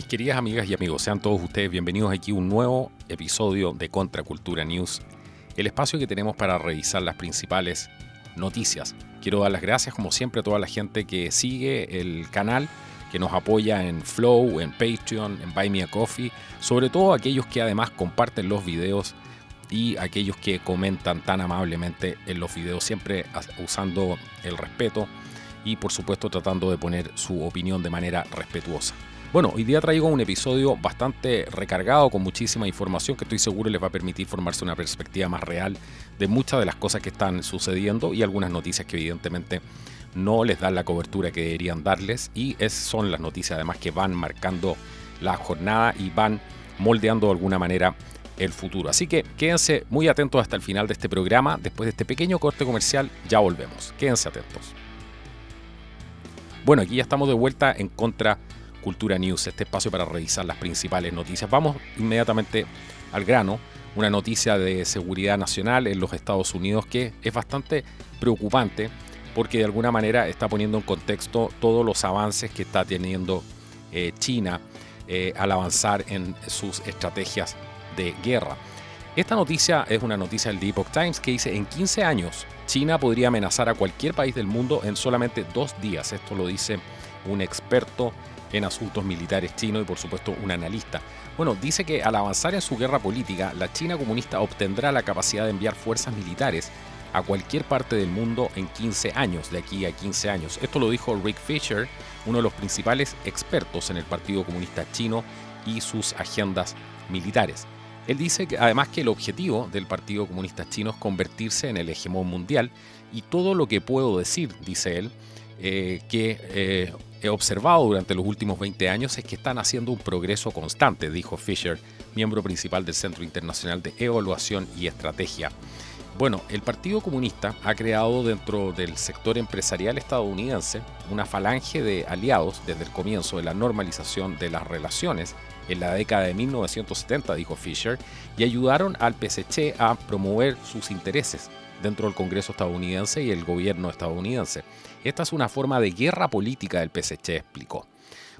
Mis queridas amigas y amigos, sean todos ustedes bienvenidos aquí a un nuevo episodio de Contracultura News, el espacio que tenemos para revisar las principales noticias. Quiero dar las gracias, como siempre, a toda la gente que sigue el canal, que nos apoya en Flow, en Patreon, en Buy Me a Coffee, sobre todo aquellos que además comparten los videos y aquellos que comentan tan amablemente en los videos, siempre usando el respeto y por supuesto tratando de poner su opinión de manera respetuosa. Bueno, hoy día traigo un episodio bastante recargado con muchísima información que estoy seguro les va a permitir formarse una perspectiva más real de muchas de las cosas que están sucediendo y algunas noticias que evidentemente no les dan la cobertura que deberían darles, y esas son las noticias además que van marcando la jornada y van moldeando de alguna manera el futuro. Así que quédense muy atentos hasta el final de este programa. Después de este pequeño corte comercial ya volvemos. Quédense atentos. Bueno, aquí ya estamos de vuelta en Contracultura News, este espacio para revisar las principales noticias. Vamos inmediatamente al grano. Una noticia de seguridad nacional en los Estados Unidos que es bastante preocupante porque de alguna manera está poniendo en contexto todos los avances que está teniendo China al avanzar en sus estrategias de guerra. Esta noticia es una noticia del The Epoch Times que dice: en 15 años China podría amenazar a cualquier país del mundo en solamente 2 días. Esto lo dice un experto en asuntos militares chino y por supuesto un analista. Bueno, dice que al avanzar en su guerra política, la China comunista obtendrá la capacidad de enviar fuerzas militares a cualquier parte del mundo en 15 años, de aquí a 15 años. Esto lo dijo Rick Fisher, uno de los principales expertos en el Partido Comunista Chino y sus agendas militares. Él dice que además que el objetivo del Partido Comunista Chino es convertirse en el hegemón mundial, y todo lo que puedo decir, dice él, que he observado durante los últimos 20 años es que están haciendo un progreso constante, dijo Fisher, miembro principal del Centro Internacional de Evaluación y Estrategia. Bueno, el Partido Comunista ha creado dentro del sector empresarial estadounidense una falange de aliados desde el comienzo de la normalización de las relaciones en la década de 1970, dijo Fisher, y ayudaron al PSC a promover sus intereses dentro del Congreso estadounidense y el gobierno estadounidense. Esta es una forma de guerra política del PSC, explicó.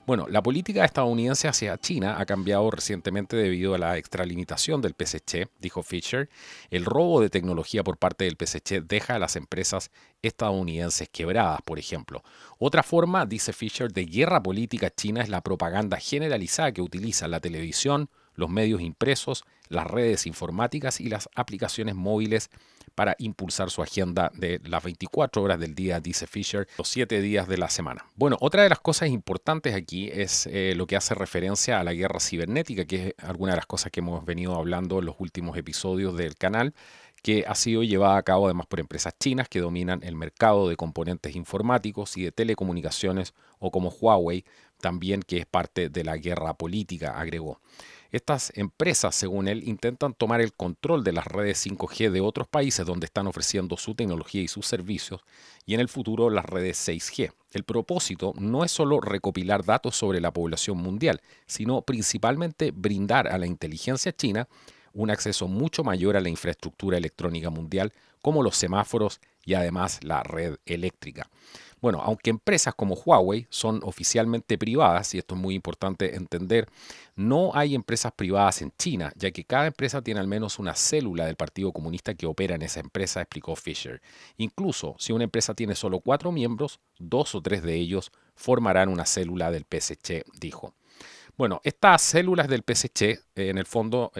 Bueno, la política estadounidense hacia China ha cambiado recientemente debido a la extralimitación del PSC, dijo Fisher. El robo de tecnología por parte del PSC deja a las empresas estadounidenses quebradas, por ejemplo. Otra forma, dice Fisher, de guerra política china es la propaganda generalizada que utiliza la televisión, los medios impresos, las redes informáticas y las aplicaciones móviles para impulsar su agenda de las 24 horas del día, dice Fisher, los 7 días de la semana. Bueno, otra de las cosas importantes aquí es lo que hace referencia a la guerra cibernética, que es alguna de las cosas que hemos venido hablando en los últimos episodios del canal, que ha sido llevada a cabo además por empresas chinas que dominan el mercado de componentes informáticos y de telecomunicaciones, o como Huawei, también, que es parte de la guerra política, agregó. Estas empresas, según él, intentan tomar el control de las redes 5G de otros países donde están ofreciendo su tecnología y sus servicios, y en el futuro las redes 6G. El propósito no es solo recopilar datos sobre la población mundial, sino principalmente brindar a la inteligencia china un acceso mucho mayor a la infraestructura electrónica mundial, como los semáforos y además la red eléctrica. Bueno, aunque empresas como Huawei son oficialmente privadas, y esto es muy importante entender, no hay empresas privadas en China, ya que cada empresa tiene al menos una célula del Partido Comunista que opera en esa empresa, explicó Fisher. Incluso si una empresa tiene solo 4 miembros, 2 o 3 de ellos formarán una célula del PSC, dijo. Bueno, estas células del PSC en el fondo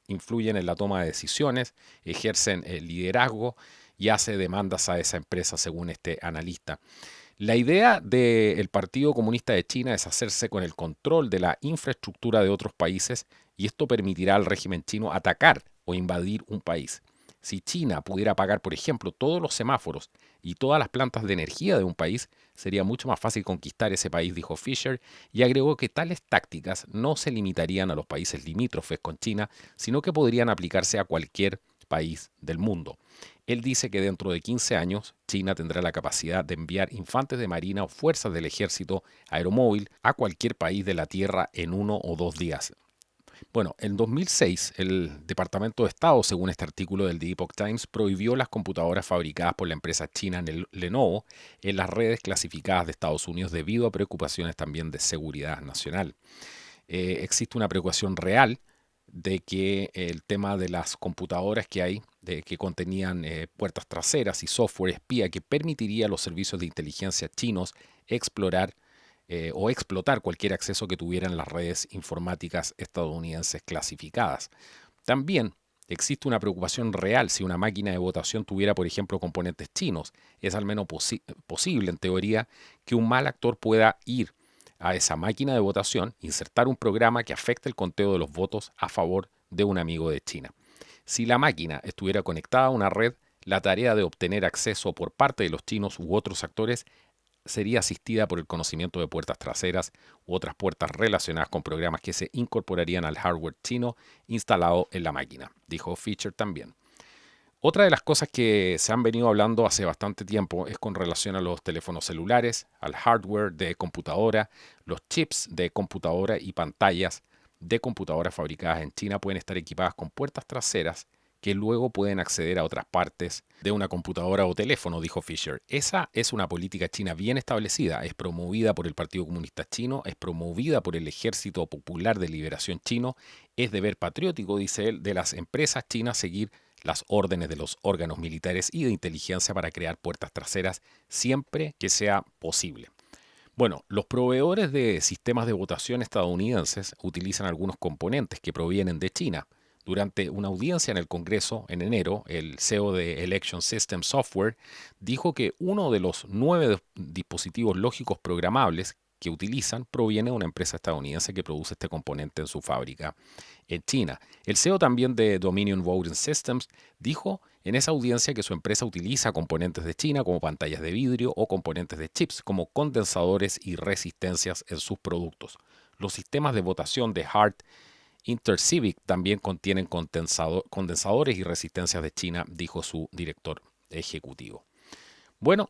influyen en la toma de decisiones, ejercen liderazgo y hace demandas a esa empresa, según este analista. La idea del Partido Comunista de China es hacerse con el control de la infraestructura de otros países, y esto permitirá al régimen chino atacar o invadir un país. Si China pudiera apagar, por ejemplo, todos los semáforos y todas las plantas de energía de un país, sería mucho más fácil conquistar ese país, dijo Fisher, y agregó que tales tácticas no se limitarían a los países limítrofes con China, sino que podrían aplicarse a cualquier país del mundo. Él dice que dentro de 15 años, China tendrá la capacidad de enviar infantes de marina o fuerzas del ejército aeromóvil a cualquier país de la Tierra en 1 o 2 días. Bueno, en 2006, el Departamento de Estado, según este artículo del The Epoch Times, prohibió las computadoras fabricadas por la empresa china Lenovo en las redes clasificadas de Estados Unidos debido a preocupaciones también de seguridad nacional. existe una preocupación real de que el tema de las computadoras que hay, de que contenían puertas traseras y software espía que permitiría a los servicios de inteligencia chinos explorar o explotar cualquier acceso que tuvieran las redes informáticas estadounidenses clasificadas. También existe una preocupación real si una máquina de votación tuviera, por ejemplo, componentes chinos. Es al menos posible, en teoría, que un mal actor pueda ir a esa máquina de votación, insertar un programa que afecte el conteo de los votos a favor de un amigo de China. Si la máquina estuviera conectada a una red, la tarea de obtener acceso por parte de los chinos u otros actores sería asistida por el conocimiento de puertas traseras u otras puertas relacionadas con programas que se incorporarían al hardware chino instalado en la máquina, dijo Fisher también. Otra de las cosas que se han venido hablando hace bastante tiempo es con relación a los teléfonos celulares, al hardware de computadora. Los chips de computadora y pantallas de computadoras fabricadas en China pueden estar equipadas con puertas traseras que luego pueden acceder a otras partes de una computadora o teléfono, dijo Fisher. Esa es una política china bien establecida, es promovida por el Partido Comunista Chino, es promovida por el Ejército Popular de Liberación Chino, es deber patriótico, dice él, de las empresas chinas seguir las órdenes de los órganos militares y de inteligencia para crear puertas traseras siempre que sea posible. Bueno, los proveedores de sistemas de votación estadounidenses utilizan algunos componentes que provienen de China. Durante una audiencia en el Congreso en enero, el CEO de Election System Software dijo que uno de los 9 dispositivos lógicos programables que utilizan proviene de una empresa estadounidense que produce este componente en su fábrica en China. El CEO también de Dominion Voting Systems dijo en esa audiencia que su empresa utiliza componentes de China como pantallas de vidrio o componentes de chips como condensadores y resistencias en sus productos. Los sistemas de votación de Hart Intercivic también contienen condensadores y resistencias de China, dijo su director ejecutivo. Bueno,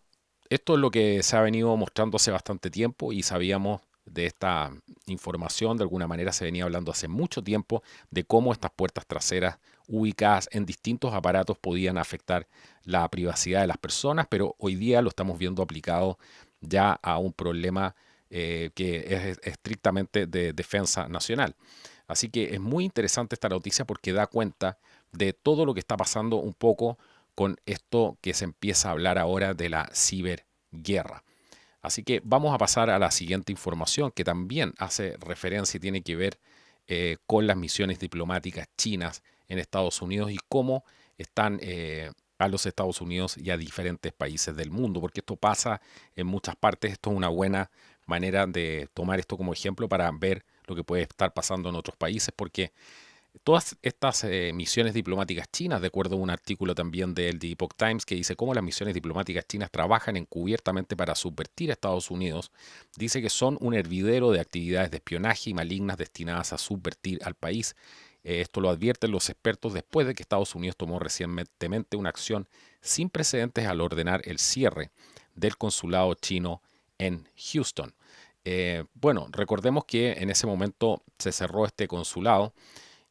esto es lo que se ha venido mostrando hace bastante tiempo y sabíamos de esta información, de alguna manera se venía hablando hace mucho tiempo de cómo estas puertas traseras ubicadas en distintos aparatos podían afectar la privacidad de las personas, pero hoy día lo estamos viendo aplicado ya a un problema que es estrictamente de defensa nacional. Así que es muy interesante esta noticia porque da cuenta de todo lo que está pasando un poco con esto que se empieza a hablar ahora de la ciberguerra. Así que vamos a pasar a la siguiente información que también hace referencia y tiene que ver con las misiones diplomáticas chinas en Estados Unidos y cómo están a los Estados Unidos y a diferentes países del mundo, porque esto pasa en muchas partes. Esto es una buena manera de tomar esto como ejemplo para ver lo que puede estar pasando en otros países, porque todas estas misiones diplomáticas chinas, de acuerdo a un artículo también del The Epoch Times que dice cómo las misiones diplomáticas chinas trabajan encubiertamente para subvertir a Estados Unidos, dice que son un hervidero de actividades de espionaje y malignas destinadas a subvertir al país. Esto lo advierten los expertos después de que Estados Unidos tomó recientemente una acción sin precedentes al ordenar el cierre del consulado chino en Houston. Bueno, recordemos que en ese momento se cerró este consulado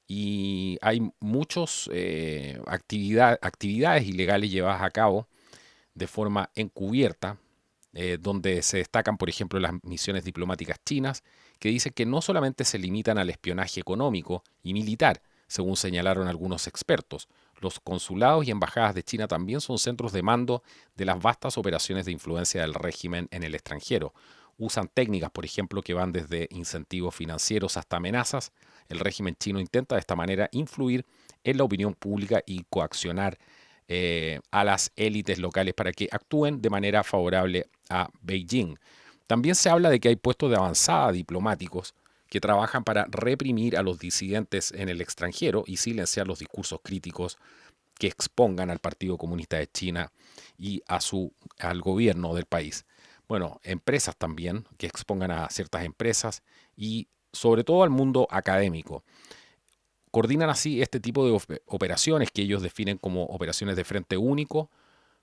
y hay muchas actividades ilegales llevadas a cabo de forma encubierta, donde se destacan, por ejemplo, las misiones diplomáticas chinas, que dicen que no solamente se limitan al espionaje económico y militar, según señalaron algunos expertos. Los consulados y embajadas de China también son centros de mando de las vastas operaciones de influencia del régimen en el extranjero. Usan técnicas, por ejemplo, que van desde incentivos financieros hasta amenazas. El régimen chino intenta de esta manera influir en la opinión pública y coaccionar a las élites locales para que actúen de manera favorable a Beijing. También se habla de que hay puestos de avanzada diplomáticos que trabajan para reprimir a los disidentes en el extranjero y silenciar los discursos críticos que expongan al Partido Comunista de China y al gobierno del país. Bueno, empresas también que expongan a ciertas empresas y sobre todo al mundo académico. Coordinan así este tipo de operaciones que ellos definen como operaciones de frente único,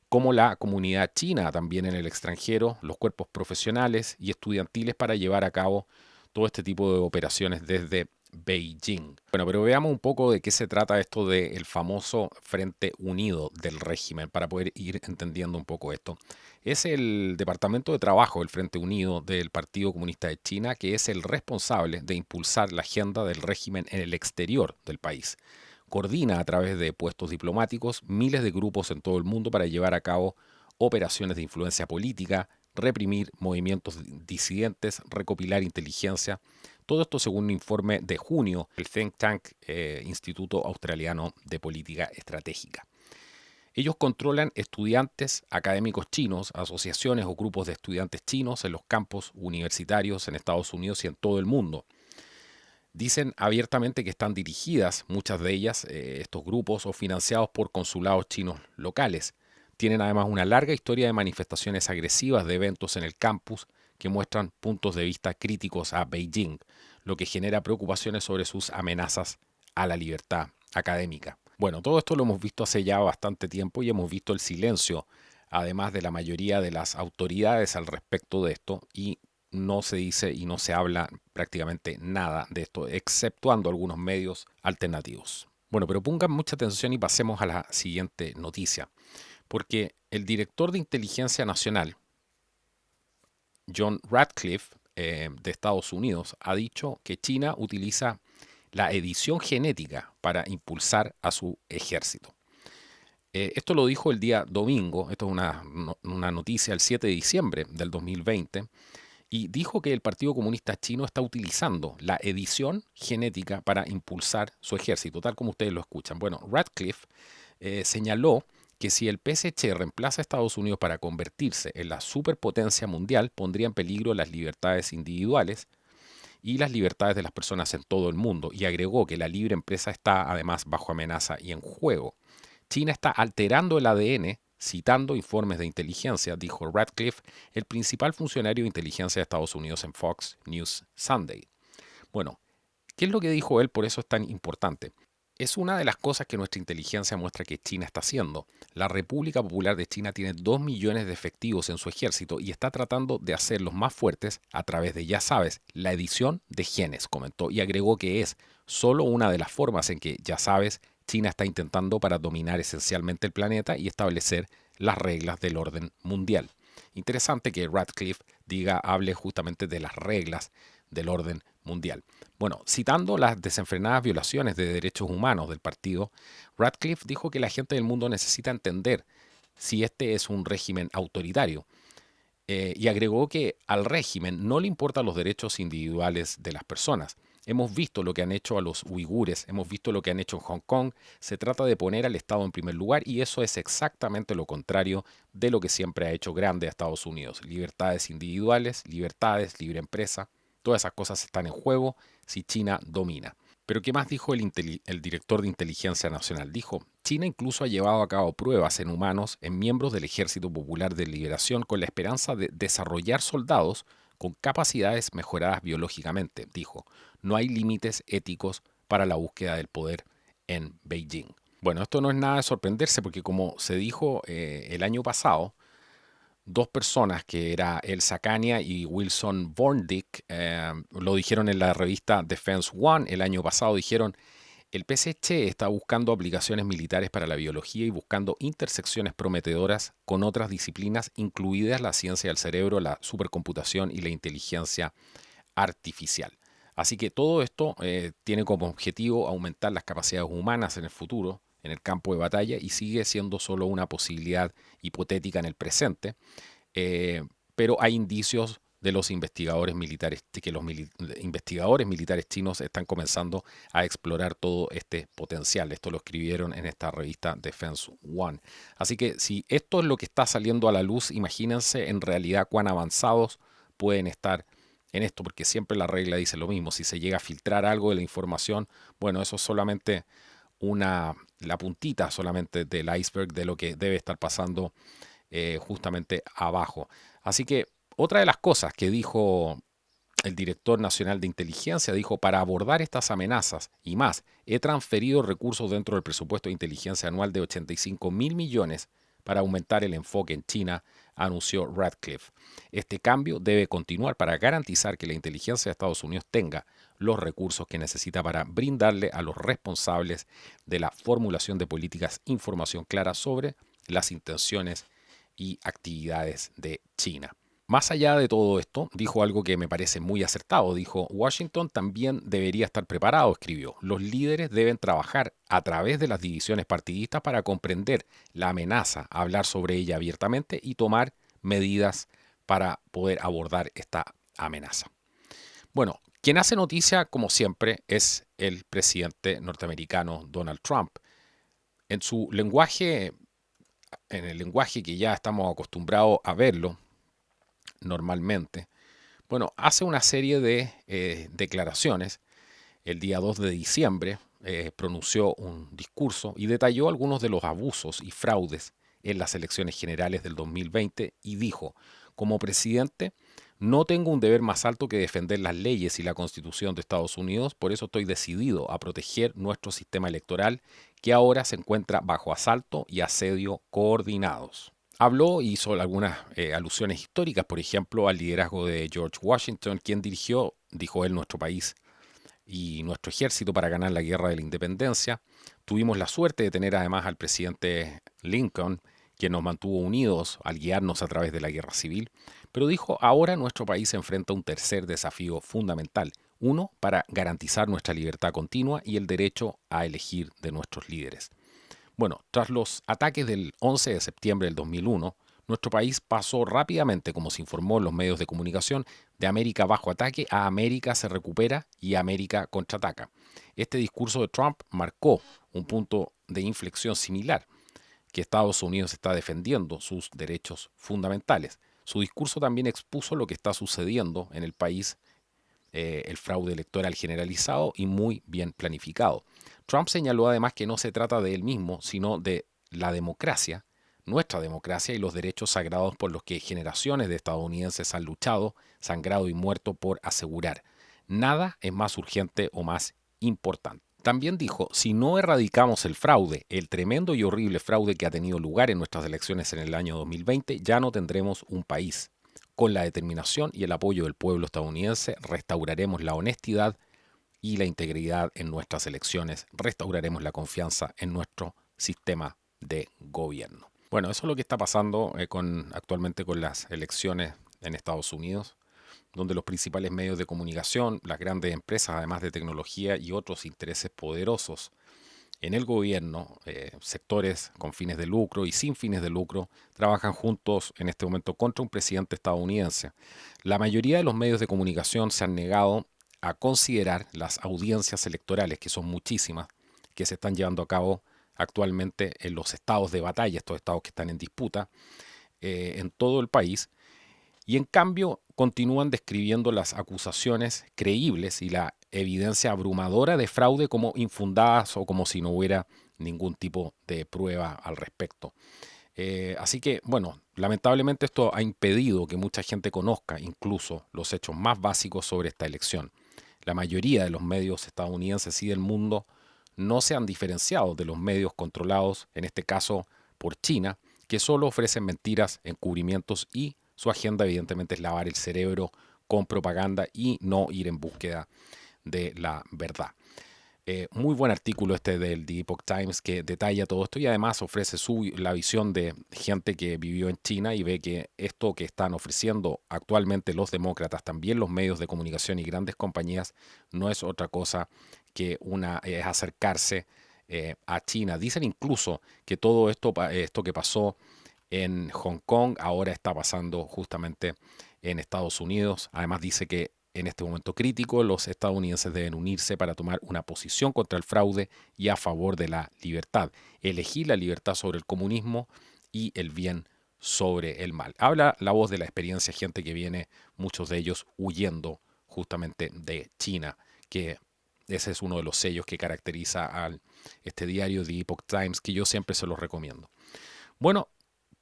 como la comunidad china también en el extranjero, los cuerpos profesionales y estudiantiles para llevar a cabo todo este tipo de operaciones desde Beijing. Bueno, pero veamos un poco de qué se trata esto del famoso Frente Unido del régimen para poder ir entendiendo un poco esto. Es el Departamento de Trabajo del Frente Unido del Partido Comunista de China que es el responsable de impulsar la agenda del régimen en el exterior del país. Coordina a través de puestos diplomáticos miles de grupos en todo el mundo para llevar a cabo operaciones de influencia política, reprimir movimientos disidentes, recopilar inteligencia. Todo esto según un informe de junio del think tank Instituto Australiano de Política Estratégica. Ellos controlan estudiantes académicos chinos, asociaciones o grupos de estudiantes chinos en los campus universitarios en Estados Unidos y en todo el mundo. Dicen abiertamente que están dirigidas, muchas de ellas, estos grupos, o financiados por consulados chinos locales. Tienen además una larga historia de manifestaciones agresivas de eventos en el campus que muestran puntos de vista críticos a Beijing, lo que genera preocupaciones sobre sus amenazas a la libertad académica. Bueno, todo esto lo hemos visto hace ya bastante tiempo y hemos visto el silencio, además de la mayoría de las autoridades al respecto de esto, y no se dice y no se habla prácticamente nada de esto, exceptuando algunos medios alternativos. Bueno, pero pongan mucha atención y pasemos a la siguiente noticia, porque el director de Inteligencia Nacional, John Ratcliffe, de Estados Unidos, ha dicho que China utiliza la edición genética para impulsar a su ejército. Esto lo dijo el día domingo, esto es una noticia el 7 de diciembre del 2020, y dijo que el Partido Comunista Chino está utilizando la edición genética para impulsar su ejército, tal como ustedes lo escuchan. Bueno, Ratcliffe señaló que si el PSC reemplaza a Estados Unidos para convertirse en la superpotencia mundial, pondría en peligro las libertades individuales y las libertades de las personas en todo el mundo, y agregó que la libre empresa está además bajo amenaza y en juego. China está alterando el ADN, citando informes de inteligencia, dijo Ratcliffe, el principal funcionario de inteligencia de Estados Unidos en Fox News Sunday. Bueno, ¿qué es lo que dijo él? Por eso es tan importante. Es una de las cosas que nuestra inteligencia muestra que China está haciendo. La República Popular de China tiene 2 millones de efectivos en su ejército y está tratando de hacerlos más fuertes a través de, ya sabes, la edición de genes, comentó, y agregó que es solo una de las formas en que, ya sabes, China está intentando para dominar esencialmente el planeta y establecer las reglas del orden mundial. Interesante que Ratcliffe hable justamente de las reglas del orden mundial. Bueno, citando las desenfrenadas violaciones de derechos humanos del partido, Ratcliffe dijo que la gente del mundo necesita entender si este es un régimen autoritario, y agregó que al régimen no le importan los derechos individuales de las personas. Hemos visto lo que han hecho a los uigures, hemos visto lo que han hecho en Hong Kong. Se trata de poner al Estado en primer lugar y eso es exactamente lo contrario de lo que siempre ha hecho grande a Estados Unidos. Libertades individuales, libertades, libre empresa, todas esas cosas están en juego si China domina. Pero ¿qué más dijo el director de Inteligencia Nacional? Dijo, China incluso ha llevado a cabo pruebas en humanos en miembros del Ejército Popular de Liberación con la esperanza de desarrollar soldados con capacidades mejoradas biológicamente. Dijo, no hay límites éticos para la búsqueda del poder en Beijing. Bueno, esto no es nada de sorprenderse porque como se dijo el año pasado, dos personas que era Elsa Kania y Wilson Vorndick lo dijeron en la revista Defense One el año pasado, dijeron el PSC está buscando aplicaciones militares para la biología y buscando intersecciones prometedoras con otras disciplinas, incluidas la ciencia del cerebro, la supercomputación y la inteligencia artificial. Así que todo esto tiene como objetivo aumentar las capacidades humanas en el futuro, en el campo de batalla, y sigue siendo solo una posibilidad hipotética en el presente, pero hay indicios de los investigadores militares, de que los investigadores militares chinos están comenzando a explorar todo este potencial. Esto lo escribieron en esta revista Defense One. Así que si esto es lo que está saliendo a la luz, imagínense en realidad cuán avanzados pueden estar en esto, porque siempre la regla dice lo mismo. Si se llega a filtrar algo de la información, bueno, eso es solamente la puntita solamente del iceberg de lo que debe estar pasando justamente abajo. Así que otra de las cosas que dijo el director nacional de inteligencia, dijo, para abordar estas amenazas y más, he transferido recursos dentro del presupuesto de inteligencia anual de 85.000 millones para aumentar el enfoque en China, anunció Ratcliffe. Este cambio debe continuar para garantizar que la inteligencia de Estados Unidos tenga los recursos que necesita para brindarle a los responsables de la formulación de políticas información clara sobre las intenciones y actividades de China. Más allá de todo esto, dijo algo que me parece muy acertado. Dijo, Washington también debería estar preparado, escribió. Los líderes deben trabajar a través de las divisiones partidistas para comprender la amenaza, hablar sobre ella abiertamente y tomar medidas para poder abordar esta amenaza. Bueno, quien hace noticia, como siempre, es el presidente norteamericano Donald Trump. En su lenguaje, en el lenguaje que ya estamos acostumbrados a verlo, normalmente, bueno, hace una serie de declaraciones. El día 2 de diciembre pronunció un discurso y detalló algunos de los abusos y fraudes en las elecciones generales del 2020 y dijo, como presidente, no tengo un deber más alto que defender las leyes y la Constitución de Estados Unidos, por eso estoy decidido a proteger nuestro sistema electoral que ahora se encuentra bajo asalto y asedio coordinados. Habló y hizo algunas alusiones históricas, por ejemplo, al liderazgo de George Washington, quien dirigió, dijo él, nuestro país y nuestro ejército para ganar la guerra de la independencia. Tuvimos la suerte de tener además al presidente Lincoln, quien nos mantuvo unidos al guiarnos a través de la guerra civil. Pero dijo, ahora nuestro país se enfrenta a un tercer desafío fundamental. Uno, para garantizar nuestra libertad continua y el derecho a elegir de nuestros líderes. Bueno, tras los ataques del 11 de septiembre del 2001, nuestro país pasó rápidamente, como se informó en los medios de comunicación, de América bajo ataque a América se recupera y América contraataca. Este discurso de Trump marcó un punto de inflexión similar, que Estados Unidos está defendiendo sus derechos fundamentales. Su discurso también expuso lo que está sucediendo en el país, el fraude electoral generalizado y muy bien planificado. Trump señaló además que no se trata de él mismo, sino de la democracia, nuestra democracia y los derechos sagrados por los que generaciones de estadounidenses han luchado, sangrado y muerto por asegurar. Nada es más urgente o más importante. También dijo, si no erradicamos el fraude, el tremendo y horrible fraude que ha tenido lugar en nuestras elecciones en el año 2020, ya no tendremos un país. Con la determinación y el apoyo del pueblo estadounidense, restauraremos la honestidad y la integridad en nuestras elecciones, restauraremos la confianza en nuestro sistema de gobierno. Bueno, eso es lo que está pasando actualmente con las elecciones en Estados Unidos, donde los principales medios de comunicación, las grandes empresas, además de tecnología y otros intereses poderosos en el gobierno, sectores con fines de lucro y sin fines de lucro, trabajan juntos en este momento contra un presidente estadounidense. La mayoría de los medios de comunicación se han negado a considerar las audiencias electorales, que son muchísimas, que se están llevando a cabo actualmente en los estados de batalla, estos estados que están en disputa en todo el país, y en cambio continúan describiendo las acusaciones creíbles y la evidencia abrumadora de fraude como infundadas o como si no hubiera ningún tipo de prueba al respecto. Así que, bueno, lamentablemente esto ha impedido que mucha gente conozca incluso los hechos más básicos sobre esta elección. La mayoría de los medios estadounidenses y del mundo no se han diferenciado de los medios controlados, en este caso por China, que solo ofrecen mentiras, encubrimientos y su agenda evidentemente es lavar el cerebro con propaganda y no ir en búsqueda de la verdad. Muy buen artículo este del The Epoch Times que detalla todo esto y además ofrece la visión de gente que vivió en China y ve que esto que están ofreciendo actualmente los demócratas, también los medios de comunicación y grandes compañías, no es otra cosa que es acercarse a China. Dicen incluso que todo esto que pasó en Hong Kong ahora está pasando justamente en Estados Unidos. Además dice que en este momento crítico, los estadounidenses deben unirse para tomar una posición contra el fraude y a favor de la libertad. Elegir la libertad sobre el comunismo y el bien sobre el mal. Habla la voz de la experiencia, gente que viene, muchos de ellos huyendo justamente de China, que ese es uno de los sellos que caracteriza a este diario The Epoch Times, que yo siempre se los recomiendo. Bueno,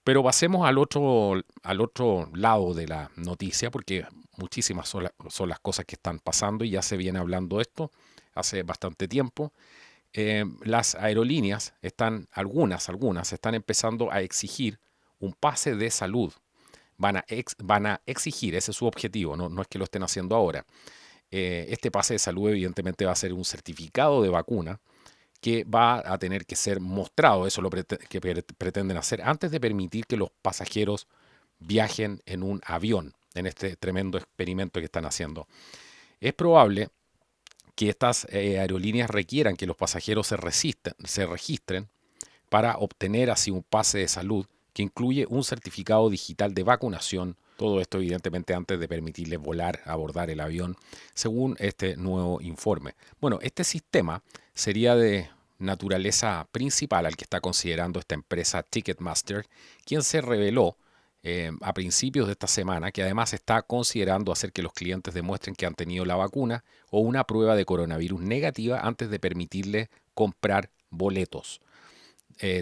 pero pasemos al otro lado de la noticia, porque muchísimas son las cosas que están pasando y ya se viene hablando esto hace bastante tiempo. Las aerolíneas algunas están empezando a exigir un pase de salud. Van a exigir, ese es su objetivo, no es que lo estén haciendo ahora. Este pase de salud evidentemente va a ser un certificado de vacuna que va a tener que ser mostrado, eso es lo que pretenden hacer, antes de permitir que los pasajeros viajen en un avión, en este tremendo experimento que están haciendo. Es probable que estas aerolíneas requieran que los pasajeros se registren para obtener así un pase de salud que incluye un certificado digital de vacunación. Todo esto evidentemente antes de permitirles volar, abordar el avión, según este nuevo informe. Bueno, este sistema sería de naturaleza principal al que está considerando esta empresa Ticketmaster, quien se reveló a principios de esta semana que además está considerando hacer que los clientes demuestren que han tenido la vacuna o una prueba de coronavirus negativa antes de permitirles comprar boletos.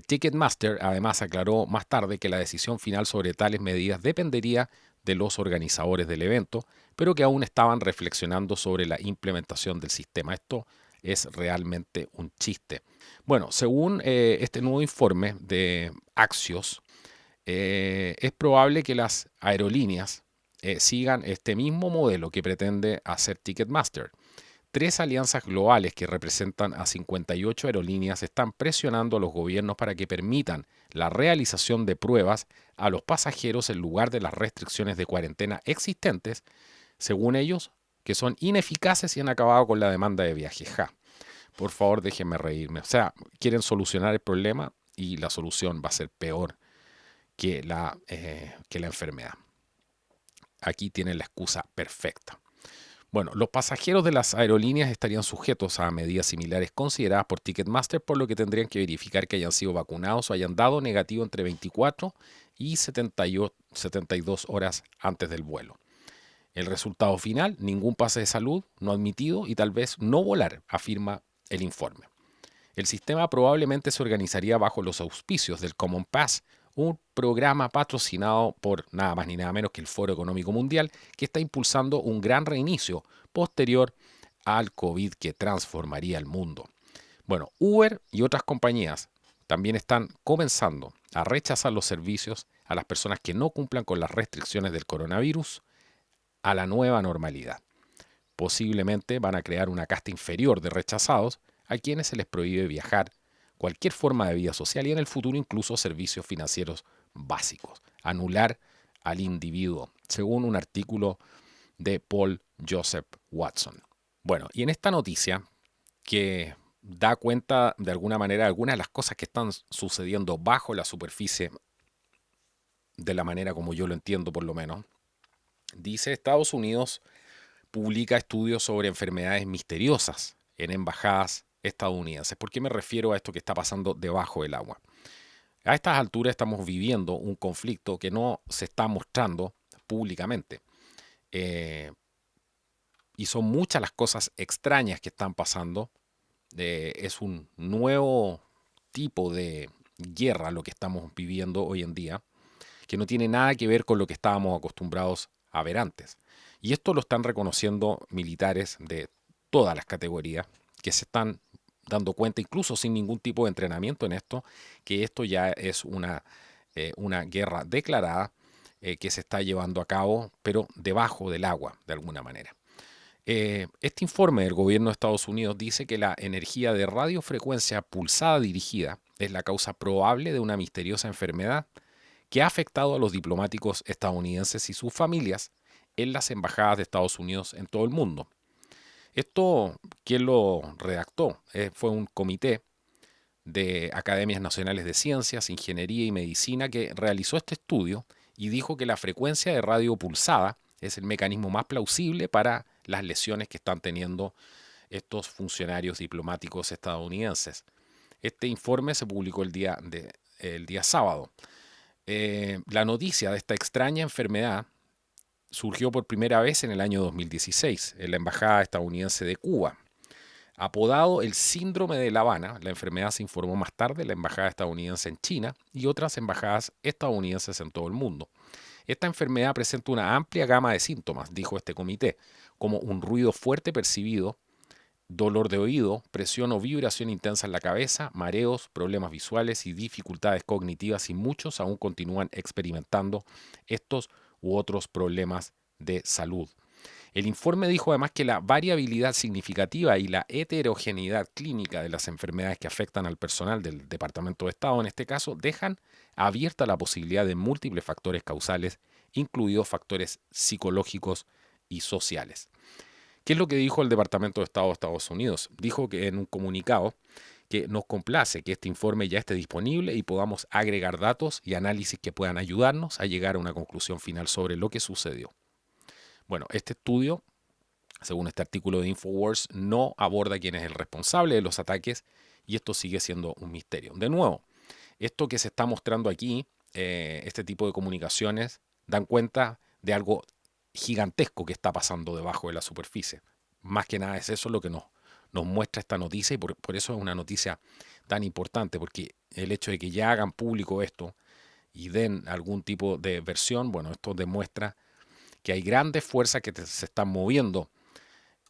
Ticketmaster además aclaró más tarde que la decisión final sobre tales medidas dependería de los organizadores del evento, pero que aún estaban reflexionando sobre la implementación del sistema. Esto es realmente un chiste. Bueno, según este nuevo informe de Axios, es probable que las aerolíneas sigan este mismo modelo que pretende hacer Ticketmaster. 3 alianzas globales que representan a 58 aerolíneas están presionando a los gobiernos para que permitan la realización de pruebas a los pasajeros en lugar de las restricciones de cuarentena existentes, según ellos, que son ineficaces y han acabado con la demanda de viajes. Por favor, déjenme reírme. O sea, quieren solucionar el problema y la solución va a ser peor que la enfermedad. Aquí tienen la excusa perfecta. Bueno, los pasajeros de las aerolíneas estarían sujetos a medidas similares consideradas por Ticketmaster, por lo que tendrían que verificar que hayan sido vacunados o hayan dado negativo entre 24 y 72 horas antes del vuelo. El resultado final, ningún pase de salud no admitido y tal vez no volar, afirma el informe. El sistema probablemente se organizaría bajo los auspicios del Common Pass, un programa patrocinado por nada más ni nada menos que el Foro Económico Mundial, que está impulsando un gran reinicio posterior al COVID que transformaría el mundo. Bueno, Uber y otras compañías también están comenzando a rechazar los servicios a las personas que no cumplan con las restricciones del coronavirus a la nueva normalidad. Posiblemente van a crear una casta inferior de rechazados a quienes se les prohíbe viajar, cualquier forma de vida social y en el futuro incluso servicios financieros básicos. Anular al individuo, según un artículo de Paul Joseph Watson. Bueno, y en esta noticia que da cuenta de alguna manera de algunas de las cosas que están sucediendo bajo la superficie, de la manera como yo lo entiendo por lo menos, dice Estados Unidos publica estudios sobre enfermedades misteriosas en embajadas estadounidenses. ¿Por qué me refiero a esto que está pasando debajo del agua? A estas alturas estamos viviendo un conflicto que no se está mostrando públicamente. Y son muchas las cosas extrañas que están pasando. Es un nuevo tipo de guerra lo que estamos viviendo hoy en día, que no tiene nada que ver con lo que estábamos acostumbrados a ver antes. Y esto lo están reconociendo militares de todas las categorías, que se están dando cuenta, incluso sin ningún tipo de entrenamiento en esto, que esto ya es una guerra declarada que se está llevando a cabo, pero debajo del agua, de alguna manera. Este informe del gobierno de Estados Unidos dice que la energía de radiofrecuencia pulsada dirigida es la causa probable de una misteriosa enfermedad que ha afectado a los diplomáticos estadounidenses y sus familias en las embajadas de Estados Unidos en todo el mundo. Esto, ¿quién lo redactó? Fue un comité de Academias Nacionales de Ciencias, Ingeniería y Medicina que realizó este estudio y dijo que la frecuencia de radio pulsada es el mecanismo más plausible para las lesiones que están teniendo estos funcionarios diplomáticos estadounidenses. Este informe se publicó el día sábado. La noticia de esta extraña enfermedad surgió por primera vez en el año 2016 en la Embajada estadounidense de Cuba. Apodado el síndrome de La Habana, la enfermedad se informó más tarde en la Embajada estadounidense en China y otras embajadas estadounidenses en todo el mundo. Esta enfermedad presenta una amplia gama de síntomas, dijo este comité, como un ruido fuerte percibido dolor de oído, presión o vibración intensa en la cabeza, mareos, problemas visuales y dificultades cognitivas, y muchos aún continúan experimentando estos u otros problemas de salud. El informe dijo además que la variabilidad significativa y la heterogeneidad clínica de las enfermedades que afectan al personal del Departamento de Estado, en este caso, dejan abierta la posibilidad de múltiples factores causales, incluidos factores psicológicos y sociales. ¿Qué es lo que dijo el Departamento de Estado de Estados Unidos? Dijo que en un comunicado que nos complace que este informe ya esté disponible y podamos agregar datos y análisis que puedan ayudarnos a llegar a una conclusión final sobre lo que sucedió. Bueno, este estudio, según este artículo de InfoWars, no aborda quién es el responsable de los ataques y esto sigue siendo un misterio. De nuevo, esto que se está mostrando aquí, este tipo de comunicaciones, dan cuenta de algo gigantesco que está pasando debajo de la superficie. Más que nada es eso lo que nos muestra esta noticia, y por eso es una noticia tan importante, porque el hecho de que ya hagan público esto y den algún tipo de versión, bueno, esto demuestra que hay grandes fuerzas que se están moviendo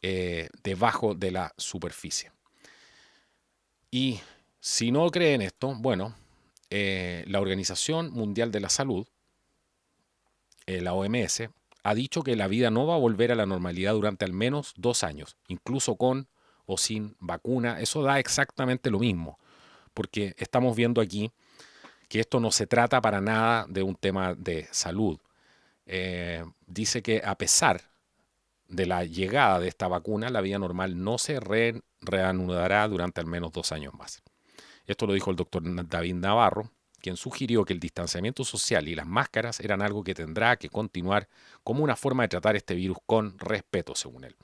debajo de la superficie. Y si no creen esto, bueno, la Organización Mundial de la Salud, la OMS, ha dicho que la vida no va a volver a la normalidad durante al menos 2 años, incluso con o sin vacuna. Eso da exactamente lo mismo, porque estamos viendo aquí que esto no se trata para nada de un tema de salud. Dice que a pesar de la llegada de esta vacuna, la vida normal no se reanudará durante al menos 2 años más. Esto lo dijo el doctor David Navarro, quien sugirió que el distanciamiento social y las máscaras eran algo que tendrá que continuar como una forma de tratar este virus con respeto, según él.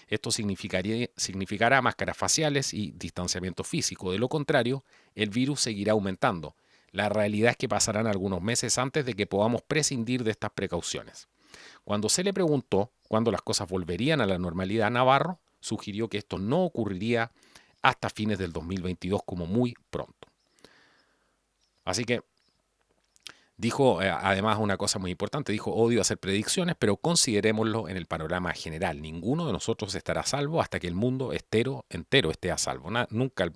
Esto significará máscaras faciales y distanciamiento físico. De lo contrario, el virus seguirá aumentando. La realidad es que pasarán algunos meses antes de que podamos prescindir de estas precauciones. Cuando se le preguntó cuándo las cosas volverían a la normalidad, Navarro sugirió que esto no ocurriría hasta fines del 2022 como muy pronto. Así que dijo además una cosa muy importante, dijo: odio hacer predicciones, pero considerémoslo en el panorama general. Ninguno de nosotros estará a salvo hasta que el mundo entero esté a salvo. Nunca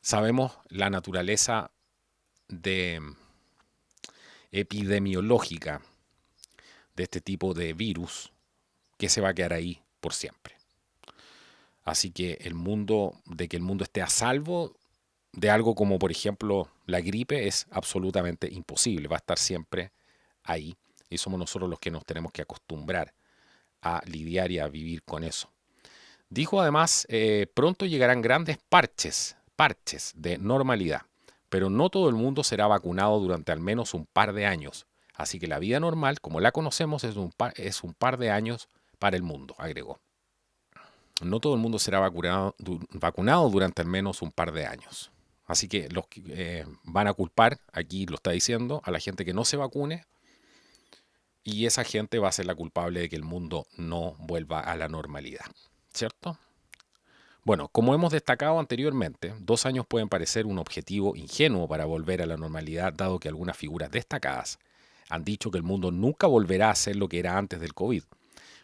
sabemos la naturaleza epidemiológica de este tipo de virus que se va a quedar ahí por siempre. Así que el mundo esté a salvo de algo como, por ejemplo, la gripe es absolutamente imposible. Va a estar siempre ahí y somos nosotros los que nos tenemos que acostumbrar a lidiar y a vivir con eso. Dijo además, pronto llegarán grandes parches de normalidad, pero no todo el mundo será vacunado durante al menos un par de años. Así que la vida normal, como la conocemos, es un par de años para el mundo, agregó. No todo el mundo será vacunado durante al menos un par de años. Así que los que van a culpar, aquí lo está diciendo, a la gente que no se vacune, y esa gente va a ser la culpable de que el mundo no vuelva a la normalidad, ¿cierto? Bueno, como hemos destacado anteriormente, 2 años pueden parecer un objetivo ingenuo para volver a la normalidad, dado que algunas figuras destacadas han dicho que el mundo nunca volverá a ser lo que era antes del COVID.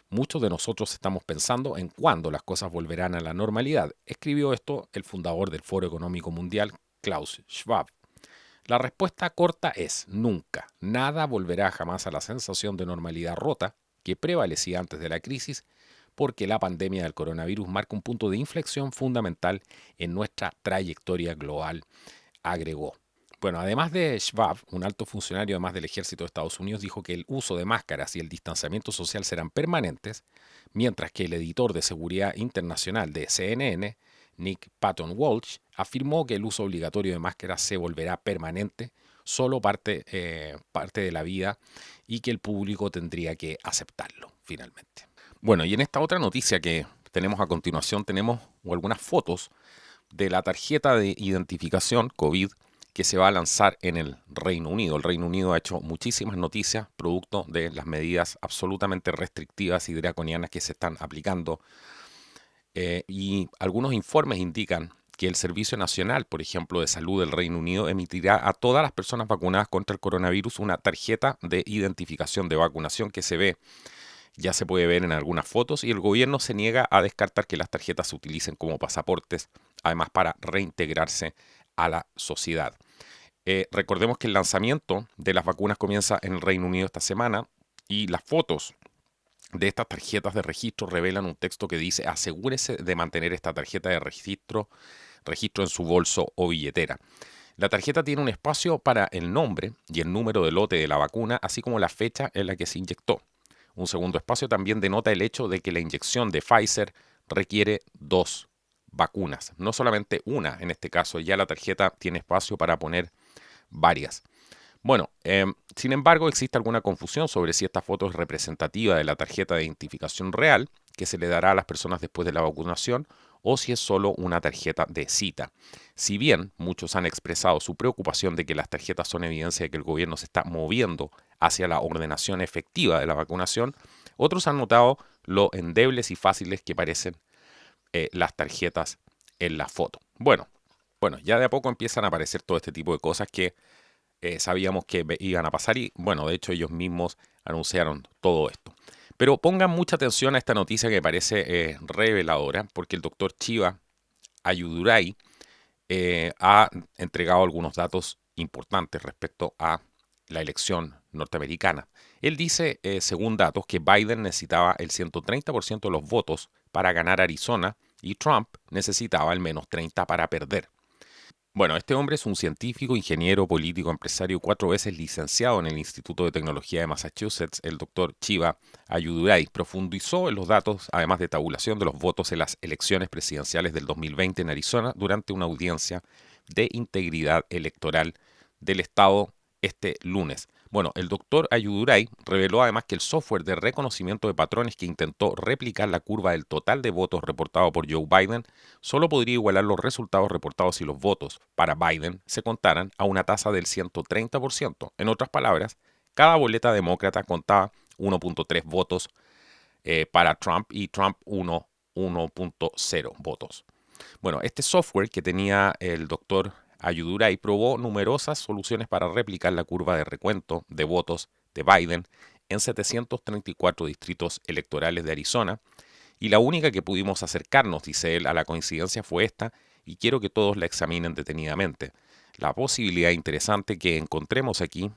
Muchos de nosotros estamos pensando en cuándo las cosas volverán a la normalidad. Escribió esto el fundador del Foro Económico Mundial, Klaus Schwab. La respuesta corta es nunca. Nada volverá jamás a la sensación de normalidad rota que prevalecía antes de la crisis, porque la pandemia del coronavirus marca un punto de inflexión fundamental en nuestra trayectoria global, agregó. Bueno, además de Schwab, un alto funcionario además del ejército de Estados Unidos dijo que el uso de máscaras y el distanciamiento social serán permanentes, mientras que el editor de seguridad internacional de CNN, Nick Patton Walsh, afirmó que el uso obligatorio de máscaras se volverá permanente, solo parte de la vida, y que el público tendría que aceptarlo finalmente. Bueno, y en esta otra noticia que tenemos a continuación tenemos algunas fotos de la tarjeta de identificación COVID que se va a lanzar en el Reino Unido. El Reino Unido ha hecho muchísimas noticias producto de las medidas absolutamente restrictivas y draconianas que se están aplicando. Y algunos informes indican que el Servicio Nacional, por ejemplo, de Salud del Reino Unido emitirá a todas las personas vacunadas contra el coronavirus una tarjeta de identificación de vacunación que se ve ya se puede ver en algunas fotos y el gobierno se niega a descartar que las tarjetas se utilicen como pasaportes, además para reintegrarse a la sociedad. Recordemos que el lanzamiento de las vacunas comienza en el Reino Unido esta semana y las fotos de estas tarjetas de registro revelan un texto que dice: asegúrese de mantener esta tarjeta de registro en su bolso o billetera. La tarjeta tiene un espacio para el nombre y el número de lote de la vacuna, así como la fecha en la que se inyectó. Un segundo espacio también denota el hecho de que la inyección de Pfizer requiere 2 vacunas, no solamente una. En este caso ya la tarjeta tiene espacio para poner varias. Bueno, sin embargo, existe alguna confusión sobre si esta foto es representativa de la tarjeta de identificación real que se le dará a las personas después de la vacunación o si es solo una tarjeta de cita. Si bien muchos han expresado su preocupación de que las tarjetas son evidencia de que el gobierno se está moviendo hacia la ordenación efectiva de la vacunación, otros han notado lo endebles y fáciles que parecen las tarjetas en la foto. Bueno, ya de a poco empiezan a aparecer todo este tipo de cosas que sabíamos que iban a pasar y, bueno, de hecho ellos mismos anunciaron todo esto. Pero pongan mucha atención a esta noticia que me parece reveladora, porque el doctor Chiva Ayudurai ha entregado algunos datos importantes respecto a la elección norteamericana. Él dice, según datos, que Biden necesitaba el 130% de los votos para ganar Arizona y Trump necesitaba al menos 30 para perder. Bueno, este hombre es un científico, ingeniero, político, empresario, 4 veces licenciado en el Instituto de Tecnología de Massachusetts. El doctor Chiva Ayudurai profundizó en los datos, además de tabulación de los votos en las elecciones presidenciales del 2020 en Arizona durante una audiencia de integridad electoral del estado este lunes. Bueno, el doctor Ayudurai reveló además que el software de reconocimiento de patrones que intentó replicar la curva del total de votos reportado por Joe Biden solo podría igualar los resultados reportados si los votos para Biden se contaran a una tasa del 130%. En otras palabras, cada boleta demócrata contaba 1.3 votos para Trump y Trump 1.0 votos. Bueno, este software que tenía el doctor Ayudurai probó numerosas soluciones para replicar la curva de recuento de votos de Biden en 734 distritos electorales de Arizona, y la única que pudimos acercarnos, dice él, a la coincidencia fue esta, y quiero que todos la examinen detenidamente. La posibilidad interesante que encontramos aquí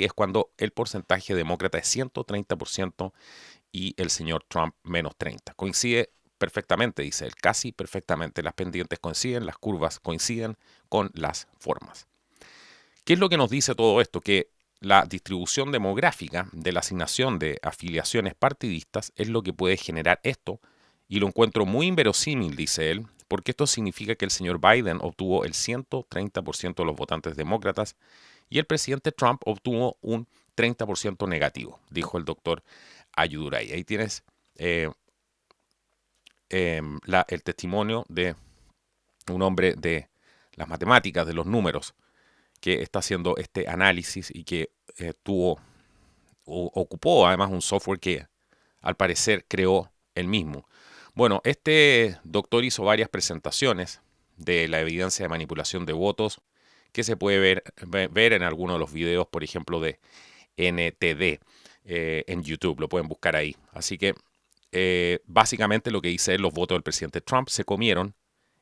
es cuando el porcentaje demócrata es 130% y el señor Trump menos 30%. Coincide perfectamente, dice él, casi perfectamente. Las pendientes coinciden, las curvas coinciden con las formas. ¿Qué es lo que nos dice todo esto? Que la distribución demográfica de la asignación de afiliaciones partidistas es lo que puede generar esto, y lo encuentro muy inverosímil, dice él, porque esto significa que el señor Biden obtuvo el 130% de los votantes demócratas y el presidente Trump obtuvo un 30% negativo, dijo el doctor Ayudurai. Ahí tienes el testimonio de un hombre de las matemáticas, de los números, que está haciendo este análisis y que ocupó además un software que al parecer creó él mismo. Bueno, este doctor hizo varias presentaciones de la evidencia de manipulación de votos que se puede ver en algunos de los videos, por ejemplo, de NTD en YouTube. Lo pueden buscar ahí. Así que básicamente lo que dice es: los votos del presidente Trump se comieron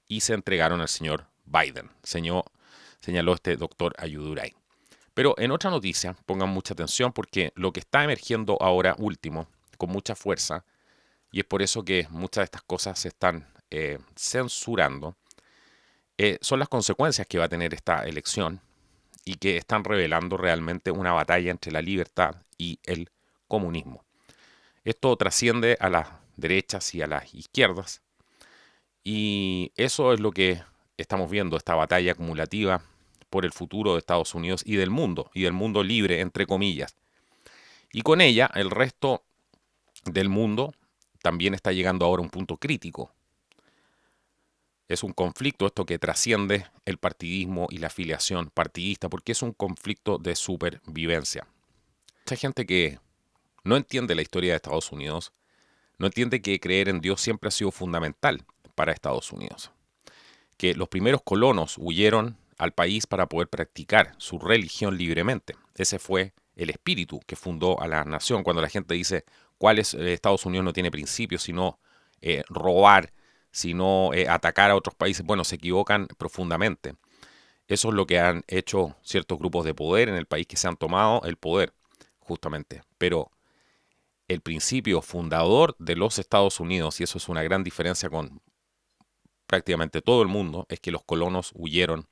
y se entregaron al señor Biden, señaló este doctor Ayudurai. Pero en otra noticia, pongan mucha atención porque lo que está emergiendo ahora último, con mucha fuerza, y es por eso que muchas de estas cosas se están censurando, son las consecuencias que va a tener esta elección y que están revelando realmente una batalla entre la libertad y el comunismo. Esto trasciende a las derechas y a las izquierdas, y eso es lo que estamos viendo, esta batalla acumulativa por el futuro de Estados Unidos y del mundo libre, entre comillas. Y con ella, el resto del mundo también está llegando ahora a un punto crítico. Es un conflicto esto que trasciende el partidismo y la afiliación partidista, porque es un conflicto de supervivencia. Mucha gente que no entiende la historia de Estados Unidos, no entiende que creer en Dios siempre ha sido fundamental para Estados Unidos. Que los primeros colonos huyeron al país para poder practicar su religión libremente. Ese fue el espíritu que fundó a la nación. Cuando la gente dice cuál es Estados Unidos no tiene principios, sino robar, sino atacar a otros países, bueno, se equivocan profundamente. Eso es lo que han hecho ciertos grupos de poder en el país que se han tomado el poder, justamente. Pero el principio fundador de los Estados Unidos, y eso es una gran diferencia con prácticamente todo el mundo, es que los colonos huyeron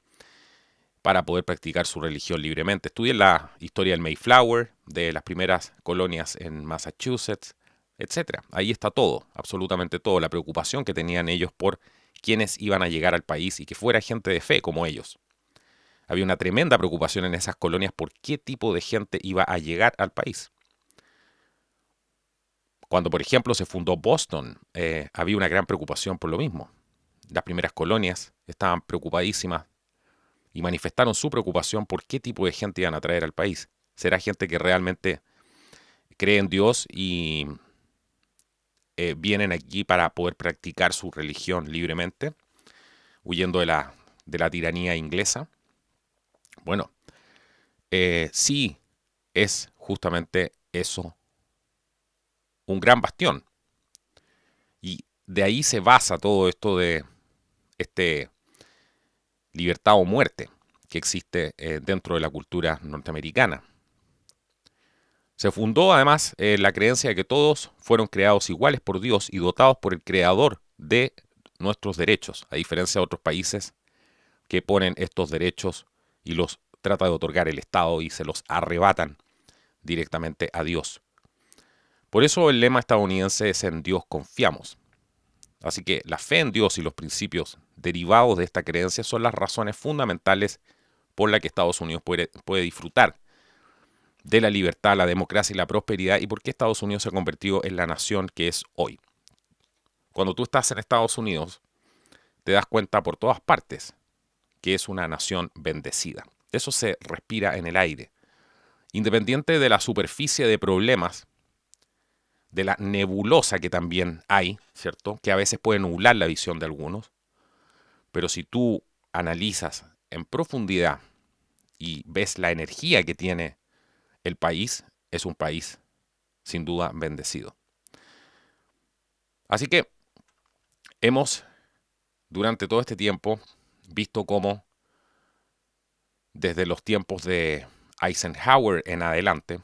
para poder practicar su religión libremente. Estudien la historia del Mayflower, de las primeras colonias en Massachusetts, etcétera. Ahí está todo, absolutamente todo, la preocupación que tenían ellos por quienes iban a llegar al país y que fuera gente de fe como ellos. Había una tremenda preocupación en esas colonias por qué tipo de gente iba a llegar al país. Cuando, por ejemplo, se fundó Boston, había una gran preocupación por lo mismo. Las primeras colonias estaban preocupadísimas y manifestaron su preocupación por qué tipo de gente iban a traer al país. ¿Será gente que realmente cree en Dios y vienen aquí para poder practicar su religión libremente, huyendo de la tiranía inglesa? Bueno, sí es justamente eso un gran bastión. Y de ahí se basa todo esto de este libertad o muerte que existe dentro de la cultura norteamericana. Se fundó además la creencia de que todos fueron creados iguales por Dios y dotados por el creador de nuestros derechos, a diferencia de otros países que ponen estos derechos y los trata de otorgar el Estado y se los arrebatan directamente a Dios. Por eso el lema estadounidense es en Dios confiamos. Así que la fe en Dios y los principios derivados de esta creencia son las razones fundamentales por las que Estados Unidos puede disfrutar de la libertad, la democracia y la prosperidad y por qué Estados Unidos se ha convertido en la nación que es hoy. Cuando tú estás en Estados Unidos, te das cuenta por todas partes que es una nación bendecida. Eso se respira en el aire. Independiente de la superficie de problemas, de la nebulosa que también hay, ¿cierto? Que a veces puede nublar la visión de algunos. Pero si tú analizas en profundidad y ves la energía que tiene el país, es un país sin duda bendecido. Así que hemos, durante todo este tiempo, visto cómo desde los tiempos de Eisenhower en adelante,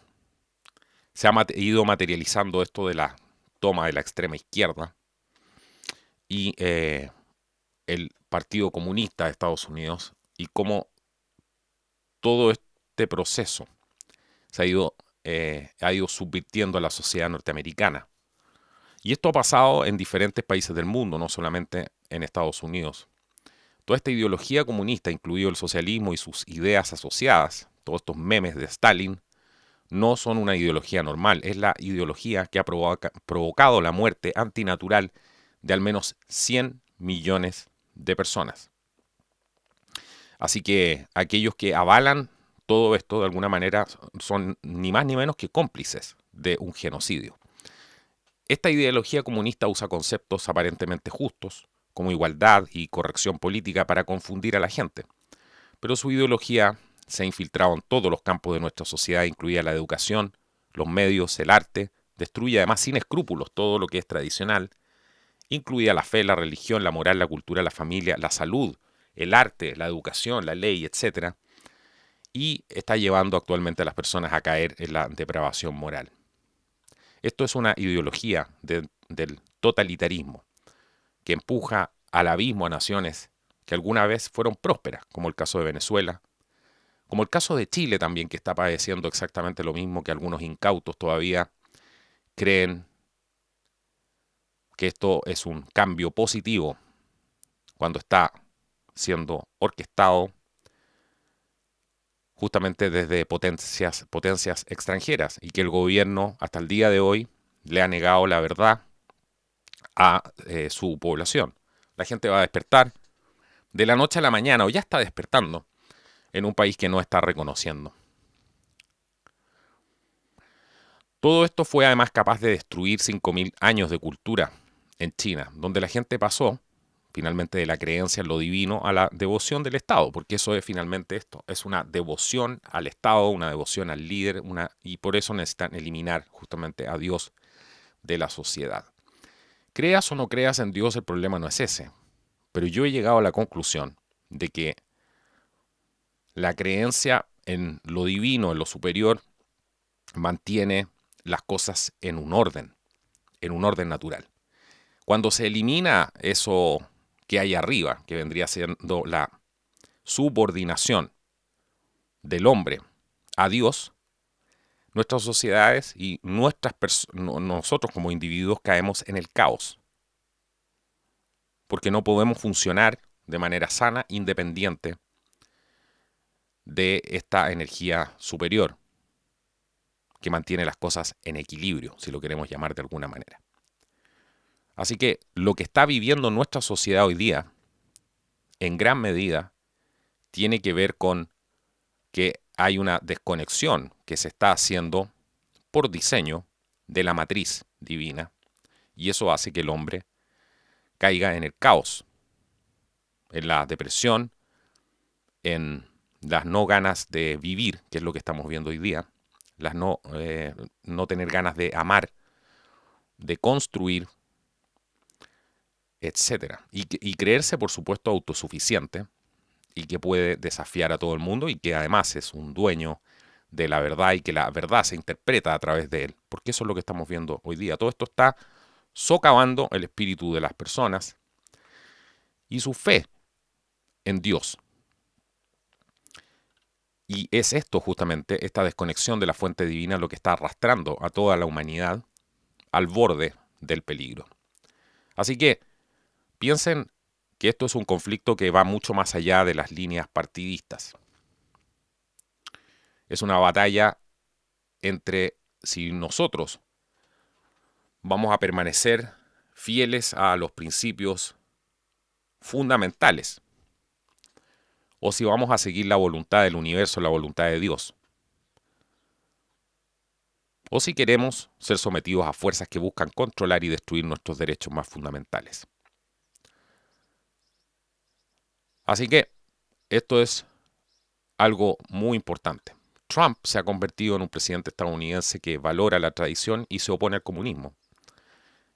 se ha ido materializando esto de la toma de la extrema izquierda y el Partido Comunista de Estados Unidos y cómo todo este proceso se ha ido subvirtiendo a la sociedad norteamericana. Y esto ha pasado en diferentes países del mundo, no solamente en Estados Unidos. Toda esta ideología comunista, incluido el socialismo y sus ideas asociadas, todos estos memes de Stalin, no son una ideología normal, es la ideología que ha provocado la muerte antinatural de al menos 100 millones de personas. Así que aquellos que avalan todo esto de alguna manera son ni más ni menos que cómplices de un genocidio. Esta ideología comunista usa conceptos aparentemente justos, como igualdad y corrección política, para confundir a la gente. Pero su ideología se ha infiltrado en todos los campos de nuestra sociedad, incluida la educación, los medios, el arte, destruye además sin escrúpulos todo lo que es tradicional, incluida la fe, la religión, la moral, la cultura, la familia, la salud, el arte, la educación, la ley, etc. Y está llevando actualmente a las personas a caer en la depravación moral. Esto es una ideología del totalitarismo que empuja al abismo a naciones que alguna vez fueron prósperas, como el caso de Venezuela, como el caso de Chile también, que está padeciendo exactamente lo mismo, que algunos incautos todavía creen que esto es un cambio positivo cuando está siendo orquestado justamente desde potencias extranjeras y que el gobierno hasta el día de hoy le ha negado la verdad a su población. La gente va a despertar de la noche a la mañana, o ya está despertando, en un país que no está reconociendo. Todo esto fue además capaz de destruir 5.000 años de cultura en China, donde la gente pasó finalmente de la creencia en lo divino a la devoción del Estado, porque eso es finalmente esto, es una devoción al Estado, una devoción al líder, y por eso necesitan eliminar justamente a Dios de la sociedad. Creas o no creas en Dios, el problema no es ese, pero yo he llegado a la conclusión de que la creencia en lo divino, en lo superior, mantiene las cosas en un orden natural. Cuando se elimina eso que hay arriba, que vendría siendo la subordinación del hombre a Dios, nuestras sociedades y nosotros como individuos caemos en el caos, porque no podemos funcionar de manera sana, independiente de esta energía superior que mantiene las cosas en equilibrio, si lo queremos llamar de alguna manera. Así que lo que está viviendo nuestra sociedad hoy día, en gran medida, tiene que ver con que hay una desconexión que se está haciendo por diseño de la matriz divina, y eso hace que el hombre caiga en el caos, en la depresión, en las no ganas de vivir, que es lo que estamos viendo hoy día, las no tener ganas de amar, de construir, etcétera. Y creerse, por supuesto, autosuficiente y que puede desafiar a todo el mundo y que además es un dueño de la verdad y que la verdad se interpreta a través de él, porque eso es lo que estamos viendo hoy día. Todo esto está socavando el espíritu de las personas y su fe en Dios. Y es esto justamente, esta desconexión de la fuente divina, lo que está arrastrando a toda la humanidad al borde del peligro. Así que piensen que esto es un conflicto que va mucho más allá de las líneas partidistas. Es una batalla entre si nosotros vamos a permanecer fieles a los principios fundamentales o si vamos a seguir la voluntad del universo, la voluntad de Dios, o si queremos ser sometidos a fuerzas que buscan controlar y destruir nuestros derechos más fundamentales. Así que esto es algo muy importante. Trump se ha convertido en un presidente estadounidense que valora la tradición y se opone al comunismo.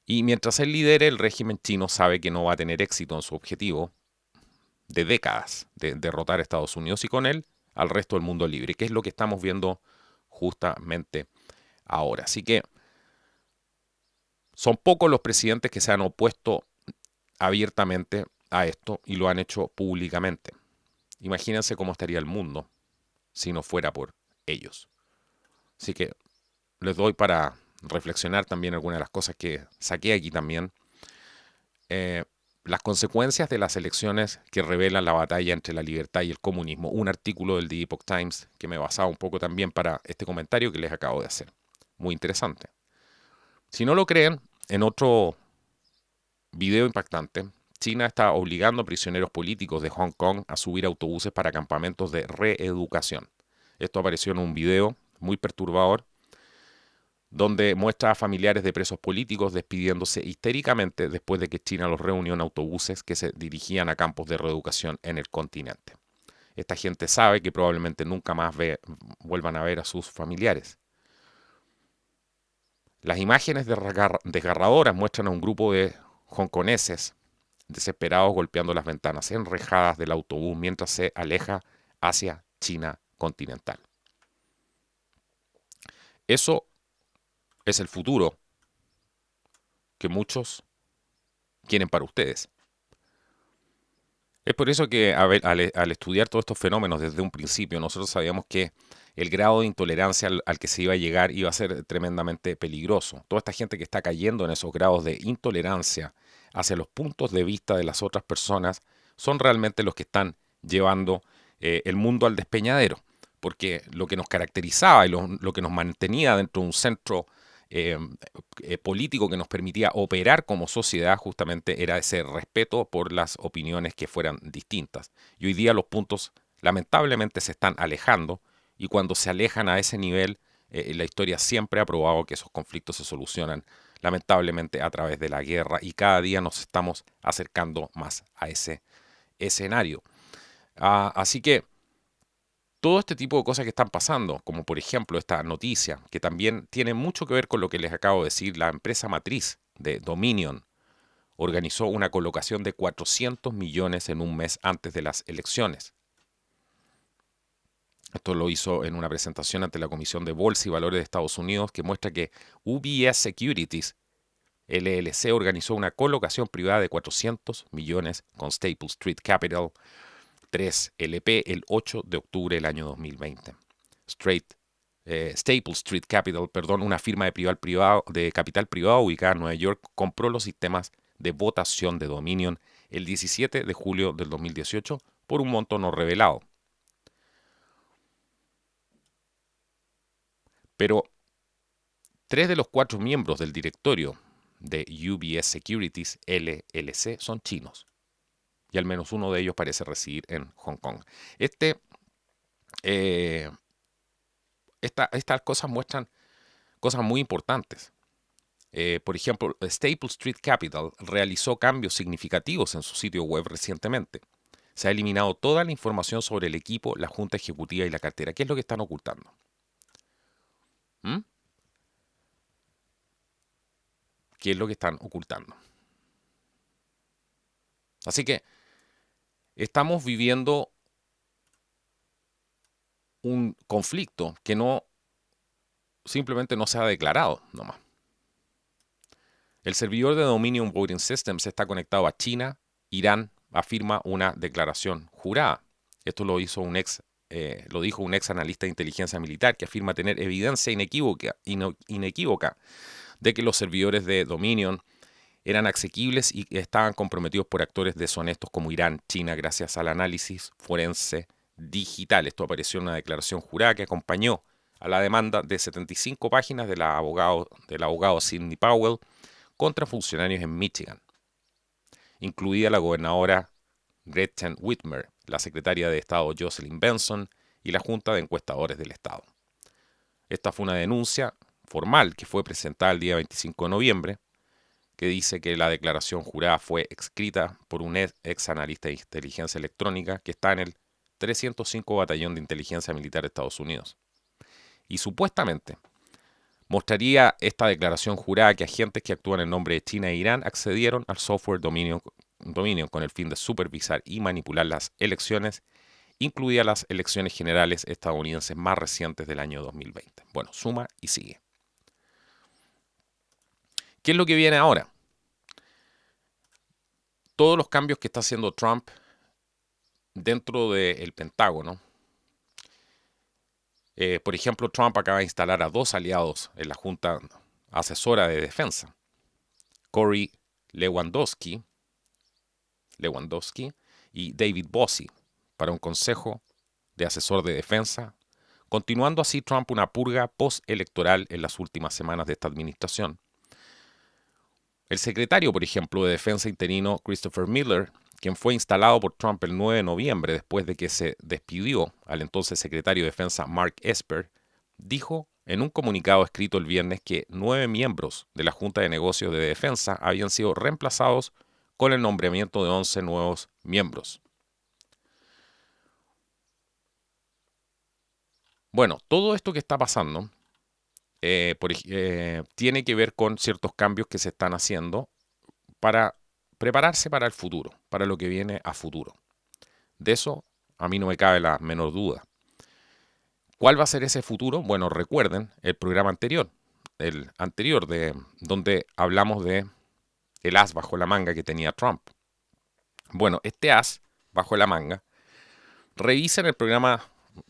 Y mientras él lidere, el régimen chino sabe que no va a tener éxito en su objetivo de décadas de derrotar a Estados Unidos y con él al resto del mundo libre, que es lo que estamos viendo justamente ahora. Así que son pocos los presidentes que se han opuesto abiertamente a esto y lo han hecho públicamente. Imagínense cómo estaría el mundo si no fuera por ellos. Así que les doy para reflexionar también algunas de las cosas que saqué aquí también. Las consecuencias de las elecciones que revelan la batalla entre la libertad y el comunismo. Un artículo del The Epoch Times que me basaba un poco también para este comentario que les acabo de hacer. Muy interesante. Si no lo creen, en otro video impactante, China está obligando a prisioneros políticos de Hong Kong a subir autobuses para campamentos de reeducación. Esto apareció en un video muy perturbador donde muestra a familiares de presos políticos despidiéndose histéricamente después de que China los reunió en autobuses que se dirigían a campos de reeducación en el continente. Esta gente sabe que probablemente nunca más vuelvan a ver a sus familiares. Las imágenes desgarradoras muestran a un grupo de hongkoneses desesperados golpeando las ventanas enrejadas del autobús mientras se aleja hacia China continental. Eso es el futuro que muchos quieren para ustedes. Es por eso que al estudiar todos estos fenómenos desde un principio, nosotros sabíamos que el grado de intolerancia al que se iba a llegar iba a ser tremendamente peligroso. Toda esta gente que está cayendo en esos grados de intolerancia hacia los puntos de vista de las otras personas son realmente los que están llevando el mundo al despeñadero. Porque lo que nos caracterizaba y lo que nos mantenía dentro de un centro político que nos permitía operar como sociedad justamente era ese respeto por las opiniones que fueran distintas. Y hoy día los puntos lamentablemente se están alejando y cuando se alejan a ese nivel, la historia siempre ha probado que esos conflictos se solucionan lamentablemente a través de la guerra, y cada día nos estamos acercando más a ese escenario. Así que todo este tipo de cosas que están pasando, como por ejemplo esta noticia, que también tiene mucho que ver con lo que les acabo de decir, la empresa matriz de Dominion organizó una colocación de 400 millones en un mes antes de las elecciones. Esto lo hizo en una presentación ante la Comisión de Bolsa y Valores de Estados Unidos, que muestra que UBS Securities LLC organizó una colocación privada de 400 millones con Staple Street Capital 3 LP el 8 de octubre del año 2020. Staple Street Capital, una firma de capital privado ubicada en Nueva York, compró los sistemas de votación de Dominion el 17 de julio del 2018 por un monto no revelado. Pero 3 de los 4 miembros del directorio de UBS Securities LLC son chinos, y al menos uno de ellos parece residir en Hong Kong. Estas cosas muestran cosas muy importantes. Por ejemplo, Staple Street Capital realizó cambios significativos en su sitio web recientemente. Se ha eliminado toda la información sobre el equipo, la junta ejecutiva y la cartera. ¿Qué es lo que están ocultando? ¿Mm? ¿Qué es lo que están ocultando? Así que estamos viviendo un conflicto que simplemente no se ha declarado nomás. El servidor de Dominion Voting Systems está conectado a China. Irán afirma una declaración jurada. Esto lo dijo un ex analista de inteligencia militar que afirma tener evidencia inequívoca de que los servidores de Dominion eran asequibles y estaban comprometidos por actores deshonestos como Irán, China, gracias al análisis forense digital. Esto apareció en una declaración jurada que acompañó a la demanda de 75 páginas del abogado Sidney Powell contra funcionarios en Michigan, incluida la gobernadora Gretchen Whitmer, la secretaria de Estado Jocelyn Benson y la Junta de Encuestadores del Estado. Esta fue una denuncia formal que fue presentada el día 25 de noviembre, que dice que la declaración jurada fue escrita por un ex analista de inteligencia electrónica que está en el 305 Batallón de Inteligencia Militar de Estados Unidos. Y supuestamente mostraría esta declaración jurada que agentes que actúan en nombre de China e Irán accedieron al software Dominion con el fin de supervisar y manipular las elecciones, incluidas las elecciones generales estadounidenses más recientes del año 2020. Bueno, suma y sigue. ¿Qué es lo que viene ahora? Todos los cambios que está haciendo Trump dentro del Pentágono. Por ejemplo, Trump acaba de instalar a 2 aliados en la Junta Asesora de Defensa, Corey Lewandowski y David Bossie, para un consejo de asesor de defensa, continuando así Trump una purga postelectoral en las últimas semanas de esta administración. El secretario, por ejemplo, de Defensa interino Christopher Miller, quien fue instalado por Trump el 9 de noviembre después de que se despidió al entonces secretario de Defensa Mark Esper, dijo en un comunicado escrito el viernes que 9 miembros de la Junta de Negocios de Defensa habían sido reemplazados con el nombramiento de 11 nuevos miembros. Bueno, todo esto que está pasando tiene que ver con ciertos cambios que se están haciendo para prepararse para el futuro, para lo que viene a futuro. De eso a mí no me cabe la menor duda. ¿Cuál va a ser ese futuro? Bueno, recuerden el programa anterior, donde hablamos de el as bajo la manga que tenía Trump. Bueno, este as bajo la manga, revisen el programa,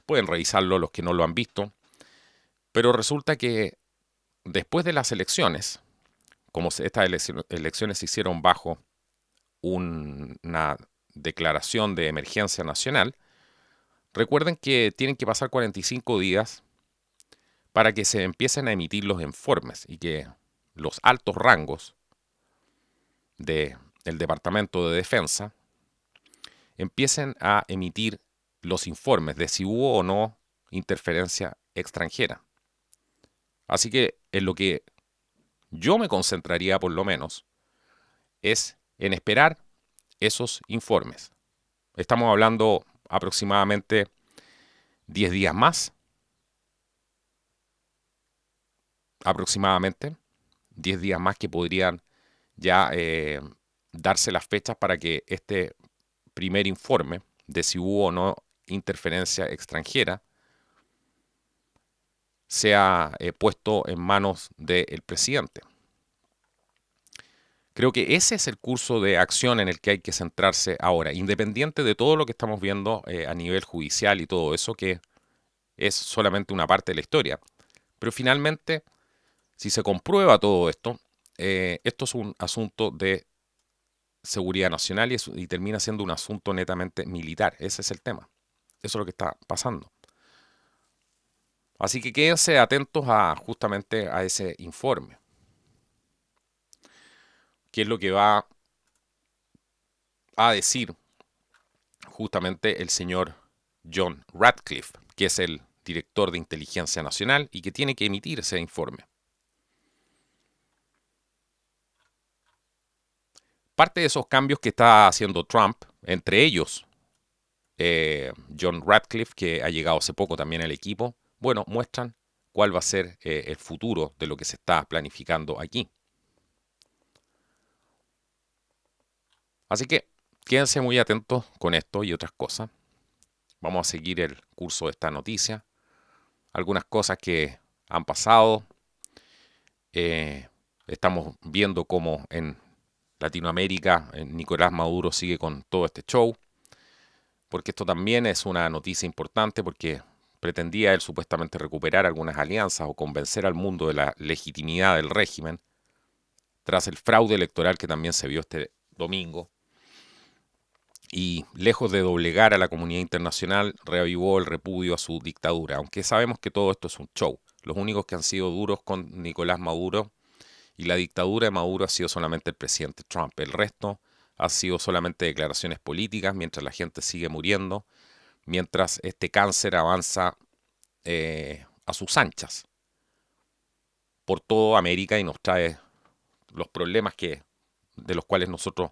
pueden revisarlo los que no lo han visto, pero resulta que después de las elecciones, como estas elecciones se hicieron bajo una declaración de emergencia nacional, recuerden que tienen que pasar 45 días para que se empiecen a emitir los informes y que los altos rangos del Departamento de Defensa empiecen a emitir los informes de si hubo o no interferencia extranjera. Así que en lo que yo me concentraría por lo menos es en esperar esos informes. Estamos hablando aproximadamente 10 días más, aproximadamente 10 días más que podrían ya darse las fechas para que este primer informe de si hubo o no interferencia extranjera sea puesto en manos del presidente. Creo que ese es el curso de acción en el que hay que centrarse ahora, independiente de todo lo que estamos viendo a nivel judicial y todo eso, que es solamente una parte de la historia. Pero finalmente, si se comprueba todo esto, esto es un asunto de seguridad nacional y termina siendo un asunto netamente militar. Ese es el tema. Eso es lo que está pasando. Así que quédense atentos justamente a ese informe. ¿Qué es lo que va a decir justamente el señor John Ratcliffe, que es el director de Inteligencia Nacional y que tiene que emitir ese informe? Parte de esos cambios que está haciendo Trump, entre ellos John Ratcliffe, que ha llegado hace poco también al equipo, bueno, muestran cuál va a ser el futuro de lo que se está planificando aquí. Así que quédense muy atentos con esto y otras cosas. Vamos a seguir el curso de esta noticia. Algunas cosas que han pasado. Estamos viendo cómo en Latinoamérica Nicolás Maduro sigue con todo este show, porque esto también es una noticia importante porque pretendía él supuestamente recuperar algunas alianzas o convencer al mundo de la legitimidad del régimen tras el fraude electoral que también se vio este domingo. Y lejos de doblegar a la comunidad internacional, reavivó el repudio a su dictadura, aunque sabemos que todo esto es un show. Los únicos que han sido duros con Nicolás Maduro y la dictadura de Maduro ha sido solamente el presidente Trump. El resto ha sido solamente declaraciones políticas mientras la gente sigue muriendo, mientras este cáncer avanza a sus anchas por toda América y nos trae los problemas de los cuales nosotros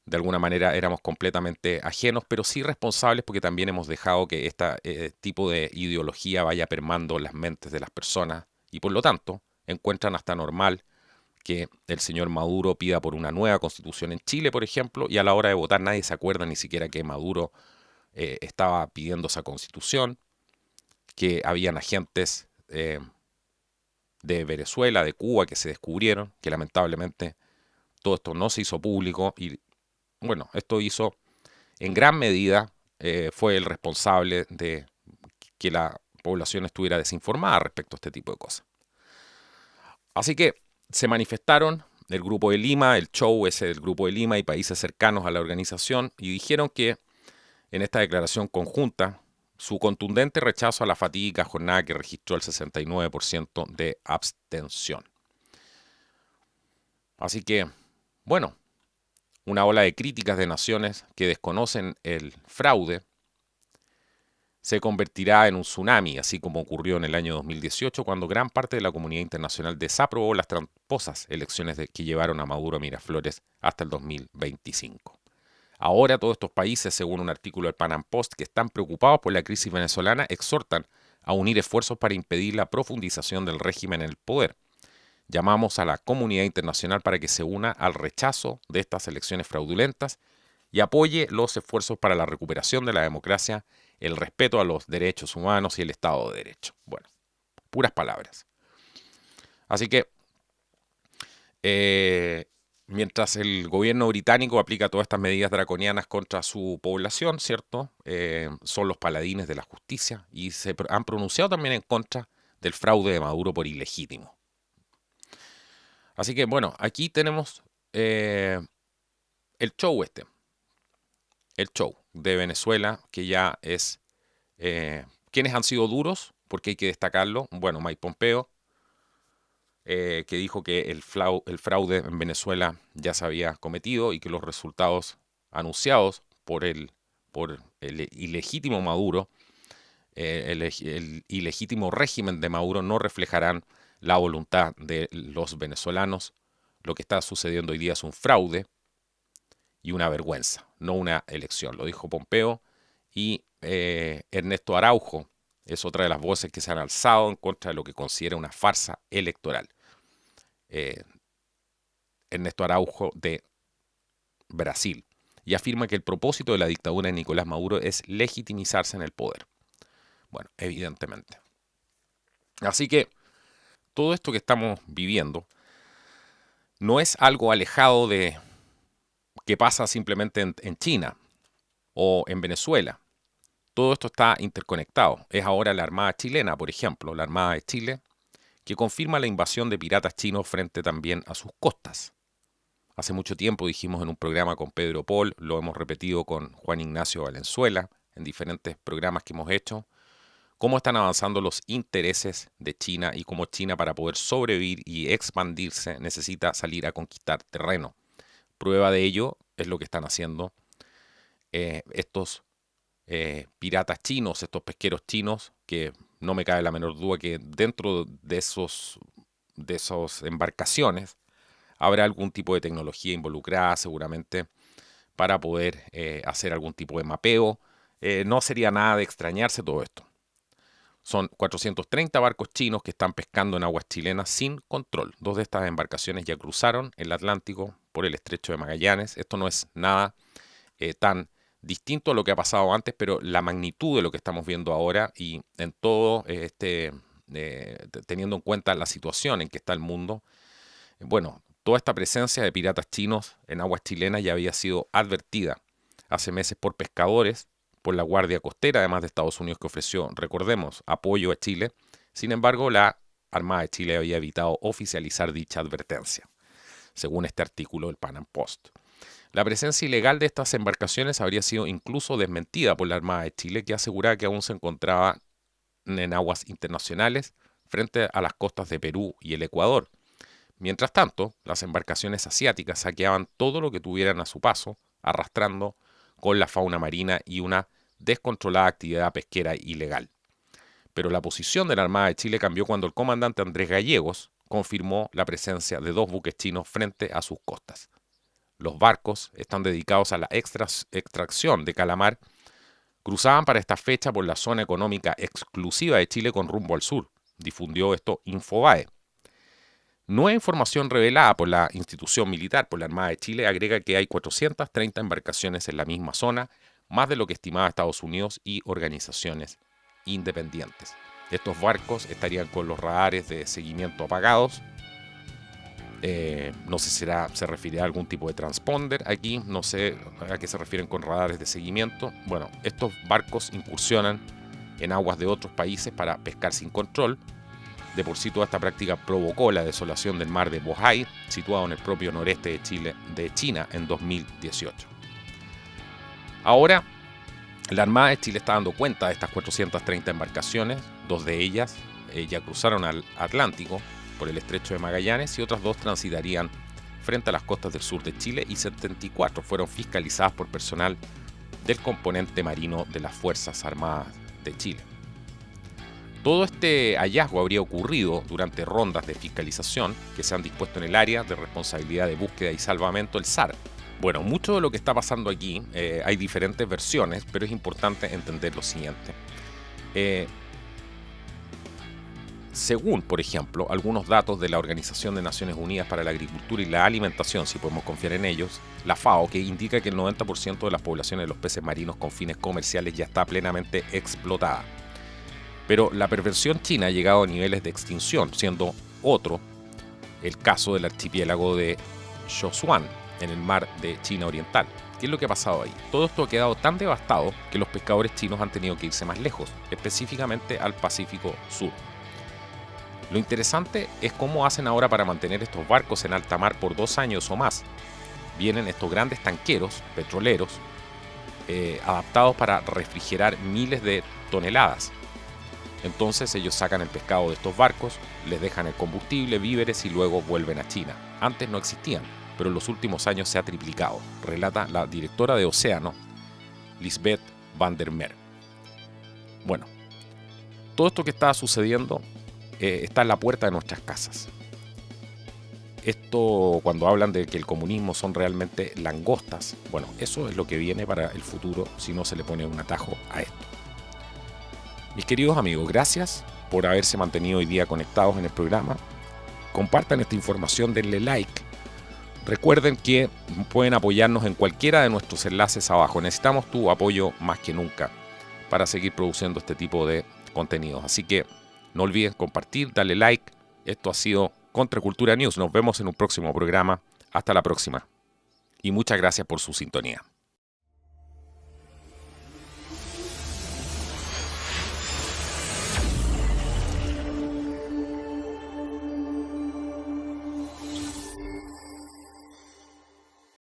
de alguna manera éramos completamente ajenos, pero sí responsables porque también hemos dejado que este tipo de ideología vaya permando las mentes de las personas y por lo tanto encuentran hasta normal que el señor Maduro pida por una nueva constitución en Chile, por ejemplo, y a la hora de votar nadie se acuerda ni siquiera que Maduro estaba pidiendo esa constitución, que habían agentes de Venezuela, de Cuba, que se descubrieron, que lamentablemente todo esto no se hizo público y bueno, esto hizo en gran medida, fue el responsable de que la población estuviera desinformada respecto a este tipo de cosas. Así que se manifestaron el Grupo de Lima, el show ese del Grupo de Lima y países cercanos a la organización y dijeron que en esta declaración conjunta su contundente rechazo a la fatídica jornada que registró el 69% de abstención. Así que, bueno, una ola de críticas de naciones que desconocen el fraude se convertirá en un tsunami, así como ocurrió en el año 2018, cuando gran parte de la comunidad internacional desaprobó las tramposas elecciones que llevaron a Maduro a Miraflores hasta el 2025. Ahora todos estos países, según un artículo del Pan Am Post, que están preocupados por la crisis venezolana, exhortan a unir esfuerzos para impedir la profundización del régimen en el poder. Llamamos a la comunidad internacional para que se una al rechazo de estas elecciones fraudulentas y apoye los esfuerzos para la recuperación de la democracia, el respeto a los derechos humanos y el Estado de Derecho. Bueno, puras palabras. Así que, mientras el gobierno británico aplica todas estas medidas draconianas contra su población, ¿cierto? Son los paladines de la justicia y se han pronunciado también en contra del fraude de Maduro por ilegítimo. Así que, bueno, aquí tenemos el show el show de Venezuela, que ya es... ¿quiénes han sido duros? Porque hay que destacarlo. Bueno, Mike Pompeo, que dijo que el fraude en Venezuela ya se había cometido y que los resultados anunciados por el ilegítimo Maduro, el ilegítimo régimen de Maduro no reflejarán la voluntad de los venezolanos. Lo que está sucediendo hoy día es un fraude y una vergüenza, no una elección. Lo dijo Pompeo y Ernesto Araujo es otra de las voces que se han alzado en contra de lo que considera una farsa electoral. Ernesto Araujo de Brasil, y afirma que el propósito de la dictadura de Nicolás Maduro es legitimizarse en el poder. Bueno, evidentemente. Así que todo esto que estamos viviendo no es algo alejado de que pasa simplemente en China o en Venezuela. Todo esto está interconectado. Es ahora la Armada chilena, por ejemplo, la Armada de Chile, que confirma la invasión de piratas chinos frente también a sus costas. Hace mucho tiempo dijimos en un programa con Pedro Paul, lo hemos repetido con Juan Ignacio Valenzuela, en diferentes programas que hemos hecho, cómo están avanzando los intereses de China y cómo China, para poder sobrevivir y expandirse, necesita salir a conquistar terreno. Prueba de ello es lo que están haciendo estos piratas chinos, estos pesqueros chinos, que no me cabe la menor duda que dentro de esas embarcaciones habrá algún tipo de tecnología involucrada seguramente para poder hacer algún tipo de mapeo. No sería nada de extrañarse todo esto. Son 430 barcos chinos que están pescando en aguas chilenas sin control. 2 de estas embarcaciones ya cruzaron el Atlántico por el estrecho de Magallanes. Esto no es nada tan distinto a lo que ha pasado antes, pero la magnitud de lo que estamos viendo ahora y en todo teniendo en cuenta la situación en que está el mundo, bueno, toda esta presencia de piratas chinos en aguas chilenas ya había sido advertida hace meses por pescadores, por la Guardia Costera, además de Estados Unidos, que ofreció, recordemos, apoyo a Chile. Sin embargo, la Armada de Chile había evitado oficializar dicha advertencia, según este artículo del Pan Am Post. La presencia ilegal de estas embarcaciones habría sido incluso desmentida por la Armada de Chile, que aseguraba que aún se encontraba en aguas internacionales frente a las costas de Perú y el Ecuador. Mientras tanto, las embarcaciones asiáticas saqueaban todo lo que tuvieran a su paso, arrastrando con la fauna marina y una descontrolada actividad pesquera ilegal. Pero la posición de la Armada de Chile cambió cuando el comandante Andrés Gallegos confirmó la presencia de 2 buques chinos frente a sus costas. Los barcos están dedicados a la extracción de calamar. Cruzaban para esta fecha por la zona económica exclusiva de Chile con rumbo al sur. Difundió esto Infobae. Nueva información revelada por la institución militar, por la Armada de Chile, agrega que hay 430 embarcaciones en la misma zona, más de lo que estimaba Estados Unidos y organizaciones independientes. Estos barcos estarían con los radares de seguimiento apagados. No sé si se refiere a algún tipo de transponder aquí, no sé a qué se refieren con radares de seguimiento. Bueno, estos barcos incursionan en aguas de otros países para pescar sin control. De por sí, toda esta práctica provocó la desolación del mar de Bohai, situado en el propio noreste de China, en 2018. Ahora, la Armada de Chile está dando cuenta de estas 430 embarcaciones. 2 de ellas ya cruzaron al Atlántico por el estrecho de Magallanes y otras 2 transitarían frente a las costas del sur de Chile, y 74 fueron fiscalizadas por personal del componente marino de las Fuerzas Armadas de Chile. Todo este hallazgo habría ocurrido durante rondas de fiscalización que se han dispuesto en el área de responsabilidad de búsqueda y salvamento, el SAR. Bueno, mucho de lo que está pasando aquí, hay diferentes versiones, pero es importante entender lo siguiente. Según, por ejemplo, algunos datos de la Organización de Naciones Unidas para la Agricultura y la Alimentación, si podemos confiar en ellos, la FAO, que indica que el 90% de las poblaciones de los peces marinos con fines comerciales ya está plenamente explotada. Pero la perversión china ha llegado a niveles de extinción, siendo otro el caso del archipiélago de Sichuan, en el mar de China Oriental. ¿Qué es lo que ha pasado ahí? Todo esto ha quedado tan devastado que los pescadores chinos han tenido que irse más lejos, específicamente al Pacífico Sur. Lo interesante es cómo hacen ahora para mantener estos barcos en alta mar por 2 años o más. Vienen estos grandes tanqueros petroleros adaptados para refrigerar miles de toneladas. Entonces ellos sacan el pescado de estos barcos, les dejan el combustible, víveres y luego vuelven a China. Antes no existían, pero en los últimos años se ha triplicado, relata la directora de Océano, Lisbeth van der Meer. Bueno, todo esto que está sucediendo está en la puerta de nuestras casas. Esto, cuando hablan de que el comunismo son realmente langostas, bueno, eso es lo que viene para el futuro si no se le pone un atajo a esto. Mis queridos amigos, gracias por haberse mantenido hoy día conectados en el programa. Compartan esta información, denle like. Recuerden que pueden apoyarnos en cualquiera de nuestros enlaces abajo. Necesitamos tu apoyo más que nunca para seguir produciendo este tipo de contenidos. Así que no olviden compartir, darle like. Esto ha sido Contracultura News. Nos vemos en un próximo programa. Hasta la próxima. Y muchas gracias por su sintonía.